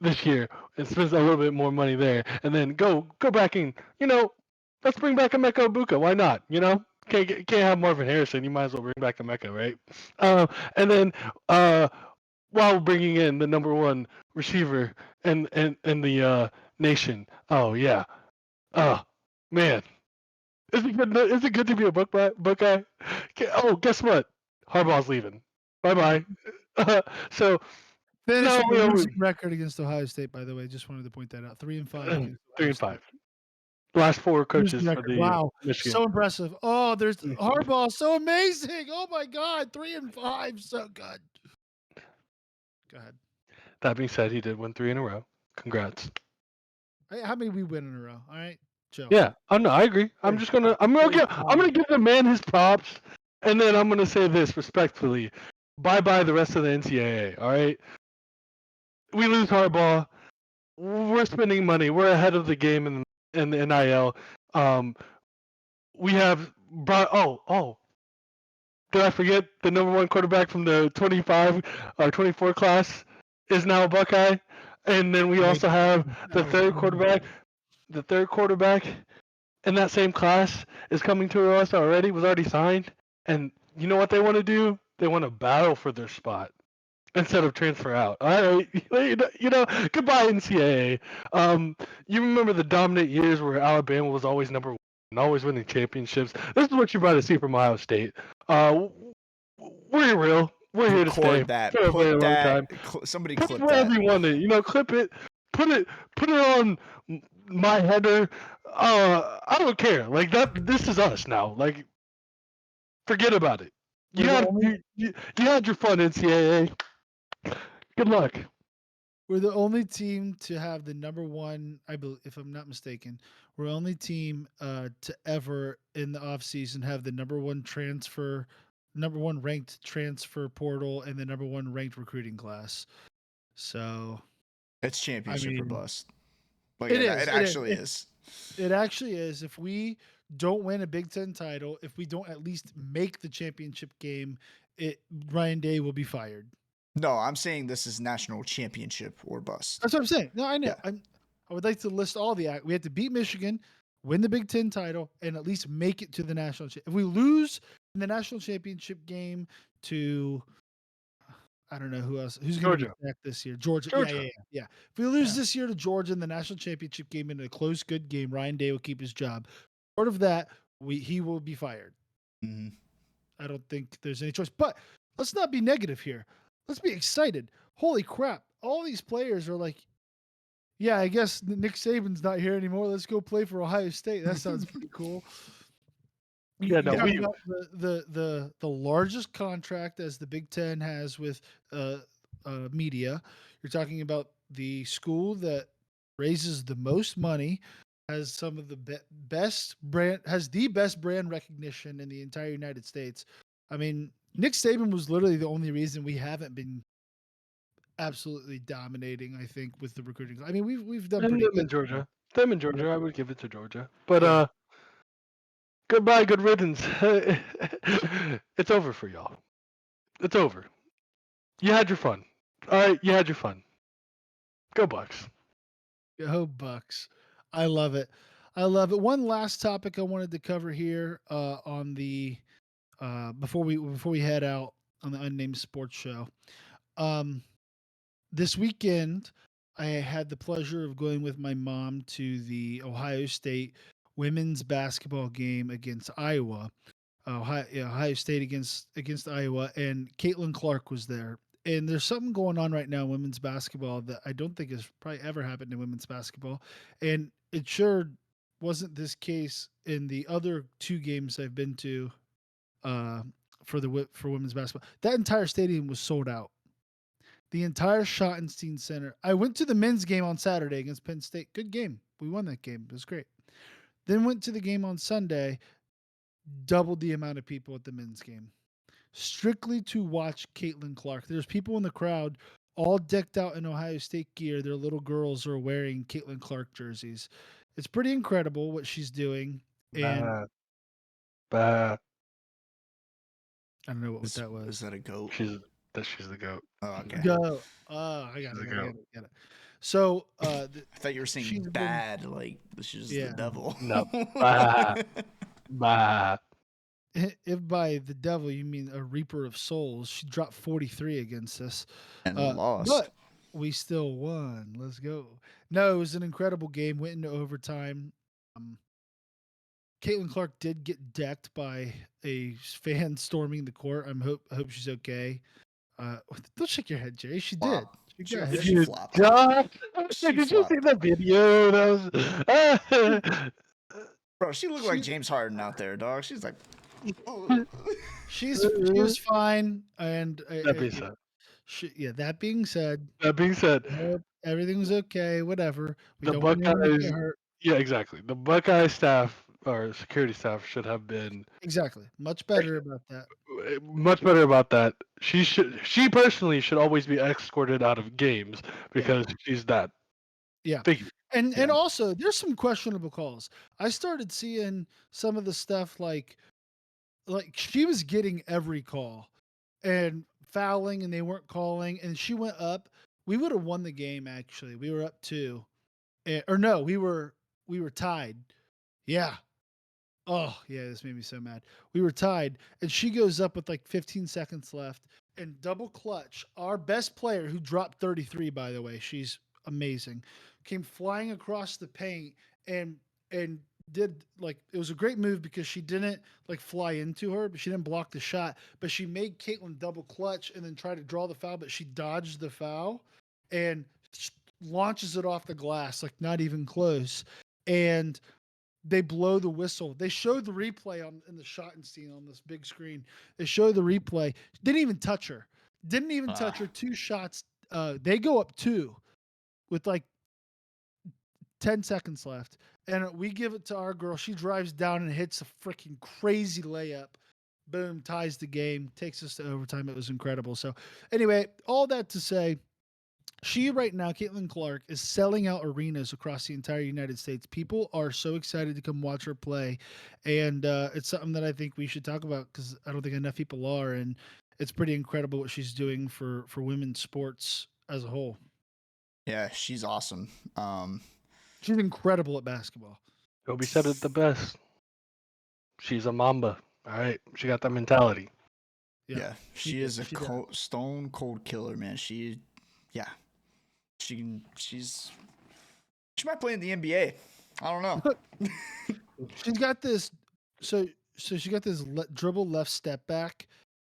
this year and spend a little bit more money there, and then go back and let's bring back Emeka Ibuka. Why not? Can't have Marvin Harrison. You might as well bring back Emeka, right? And then while bringing in the number 1 receiver in the nation. Oh yeah. Oh man. Is it good? Is it good to be a Buckeye? Oh, guess what? Harbaugh's leaving. Bye bye. So Finished no, with a losing record against Ohio State, by the way. Just wanted to point that out. 3-5 against Ohio 3-5. Last 4 Losing coaches for record. the Wow, Michigan. so impressive. Oh, there's Harbaugh, so amazing. Oh my God, 3-5, so good. Go ahead. That being said, he did win 3 in a row. Congrats. Hey, how many we win in a row? All right, Joe. Yeah, I agree. I'm gonna give the man his props, and then I'm gonna say this respectfully. Bye the rest of the NCAA. All right, we lose Harbaugh. We're spending money. We're ahead of the game in the NIL. We have brought. Did I forget the number 1 quarterback from the 25 or 24 class is now a Buckeye, and then we also have the third quarterback. The third quarterback in that same class is coming to us already. Was already signed, and you know what they want to do? They want to battle for their spot instead of transfer out. All right, goodbye NCAA. You remember the dominant years where Alabama was always number 1 and always winning championships. This is what you're about to see from Ohio State. We're real. We're here to stay Record that. for a very Put long that. time. Somebody Put clip it wherever that. you want it. Clip it. Put it on my header. I don't care. Like that. This is us now. Like, forget about it. You had your fun, NCAA. Good luck. We're the only team to have the number 1, I believe, if I'm not mistaken. We're the only team to ever in the offseason have the number 1 ranked transfer portal and the number 1 ranked recruiting class. So It's championship or mean, bust. Like it is. It actually is. It actually is. If we don't win a Big Ten title, if we don't at least make the championship game, Ryan Day will be fired. No, I'm saying this is national championship or bust. That's what I'm saying. No, I know. Yeah. I would like to list all the. We have to beat Michigan, win the Big Ten title, and at least make it to the national. If we lose in the national championship game to, I don't know who's going to be back this year. Georgia. Yeah. If we lose this year to Georgia in the national championship game in a close, good game, Ryan Day will keep his job. Short of that, he will be fired. Mm-hmm. I don't think there's any choice. But let's not be negative here. Let's be excited. Holy crap! All these players are like, yeah, I guess Nick Saban's not here anymore. Let's go play for Ohio State. That sounds pretty cool. Yeah, no, we got the largest contract as the Big Ten has with media. You're talking about the school that raises the most money, has some of the best brand recognition in the entire United States. I mean, Nick Saban was literally the only reason we haven't been absolutely dominating, I think, with the recruiting. I mean, we've done pretty good. In Georgia. Them in Georgia, I would give it to Georgia. But goodbye, good riddance. It's over for y'all. It's over. You had your fun. All right, you had your fun. Go Bucks. Go Bucks. I love it. I love it. One last topic I wanted to cover here on the before we head out on the Unnamed Sports Show. This weekend, I had the pleasure of going with my mom to the Ohio State women's basketball game against Iowa. Ohio State against Iowa, and Caitlin Clark was there. And there's something going on right now in women's basketball that I don't think has probably ever happened in women's basketball, and it sure wasn't this case in the other 2 games I've been to for women's basketball. That entire stadium was sold out. The entire Schottenstein Center. I went to the men's game on Saturday against Penn State. Good game. We won that game. It was great. Then went to the game on Sunday. Doubled the amount of people at the men's game, strictly to watch Caitlin Clark. There's people in the crowd all decked out in Ohio State gear. Their little girls are wearing Caitlin Clark jerseys. It's pretty incredible what she's doing. And Bah, bah. I don't know what Is, that is was. that a goat? She's the goat. Oh, okay. Go. I got She's it. a I got goat. it. Got it. So I thought you were saying she's been, bad, like she's the yeah. devil. No. Bah, bah. If by the devil you mean a reaper of souls, she dropped 43 against us. And lost. But we still won. Let's go. No, it was an incredible game. Went into overtime. Caitlin Clark did get decked by a fan storming the court. I hope she's okay. Don't shake your head, Jay. She did. Flop. She She- got she hit. You flopped. dumb. She Did you see flopped. the video? That was. Bro, she looked like She- James Harden out there, dog. She's like, she was fine. And That being said, that being said, that being said, everything was okay. Whatever. We the don't want anyone to Buckeyes. get hurt. Yeah, exactly. The Buckeye staff or security staff should have been Exactly. Much better about that. much better about that. She personally should always be escorted out of games because she's that Yeah. figure. And Yeah. also there's some questionable calls. I started seeing some of the stuff like she was getting every call and fouling and they weren't calling and she went up. We would have won the game actually. We were up 2. Or no, we were tied. Yeah. Oh, yeah, this made me so mad. We were tied, and she goes up with like 15 seconds left and double clutch. Our best player, who dropped 33, by the way, she's amazing, came flying across the paint and did like it was a great move because she didn't like fly into her, but she didn't block the shot. But she made Caitlin double clutch and then try to draw the foul, but she dodged the foul and launches it off the glass, like not even close. And they blow the whistle. They showed the replay in the Schottenstein on this big screen. They show the replay. Didn't even touch her. Didn't even touch her. 2 shots. They go up 2 with like 10 seconds left. And we give it to our girl. She drives down and hits a freaking crazy layup. Boom, ties the game, takes us to overtime. It was incredible. So, anyway, all that to say, she right now, Caitlin Clark, is selling out arenas across the entire United States. People are so excited to come watch her play, and it's something that I think we should talk about because I don't think enough people are, and it's pretty incredible what she's doing for women's sports as a whole. yeah, she's awesome. She's incredible at basketball. Kobe said it the best. She's a Mamba. All right, she got that mentality. Yeah, she is a stone cold killer, man. She might play in the NBA. I don't know. She's got this. So she got this dribble left step back.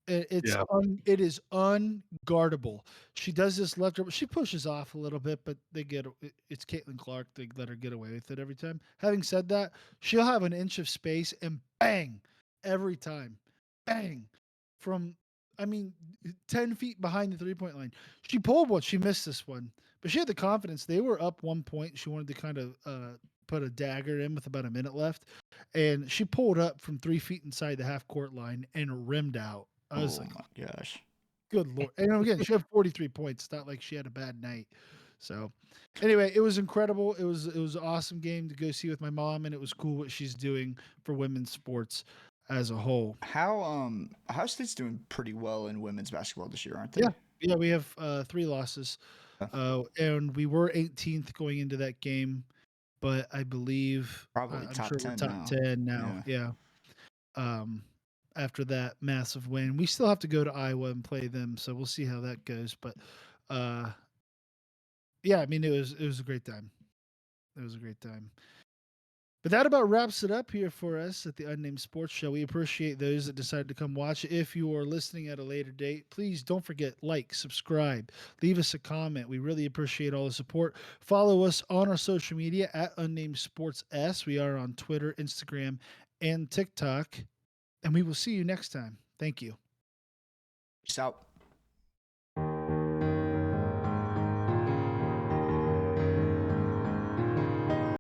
It is unguardable. She does this left dribble. She pushes off a little bit, but it's Caitlin Clark. They let her get away with it every time. Having said that, she'll have an inch of space and bang every time, bang from 10 feet behind the 3-point line. She pulled one. She missed this one, but she had the confidence. They were up 1 point. She wanted to kind of put a dagger in with about a minute left, and she pulled up from 3 feet inside the half court line and rimmed out. I was like, my gosh. good Lord. And again, she had 43 points. It's not like she had a bad night. So anyway, it was incredible. It was an awesome game to go see with my mom, and it was cool what she's doing for women's sports as a whole. Ohio State's doing pretty well in women's basketball this year, aren't they? Yeah, we have 3 losses. And we were 18th going into that game, but I believe Probably I'm top sure 10 we're top now. 10 now. Yeah. After that massive win, we still have to go to Iowa and play them, so we'll see how that goes. But yeah, I mean it was a great time. It was a great time. But that about wraps it up here for us at the Unnamed Sports Show. We appreciate those that decided to come watch. If you are listening at a later date, please don't forget, like, subscribe, leave us a comment. We really appreciate all the support. Follow us on our social media at Unnamed Sports S. We are on Twitter, Instagram, and TikTok. And we will see you next time. Thank you. Peace out.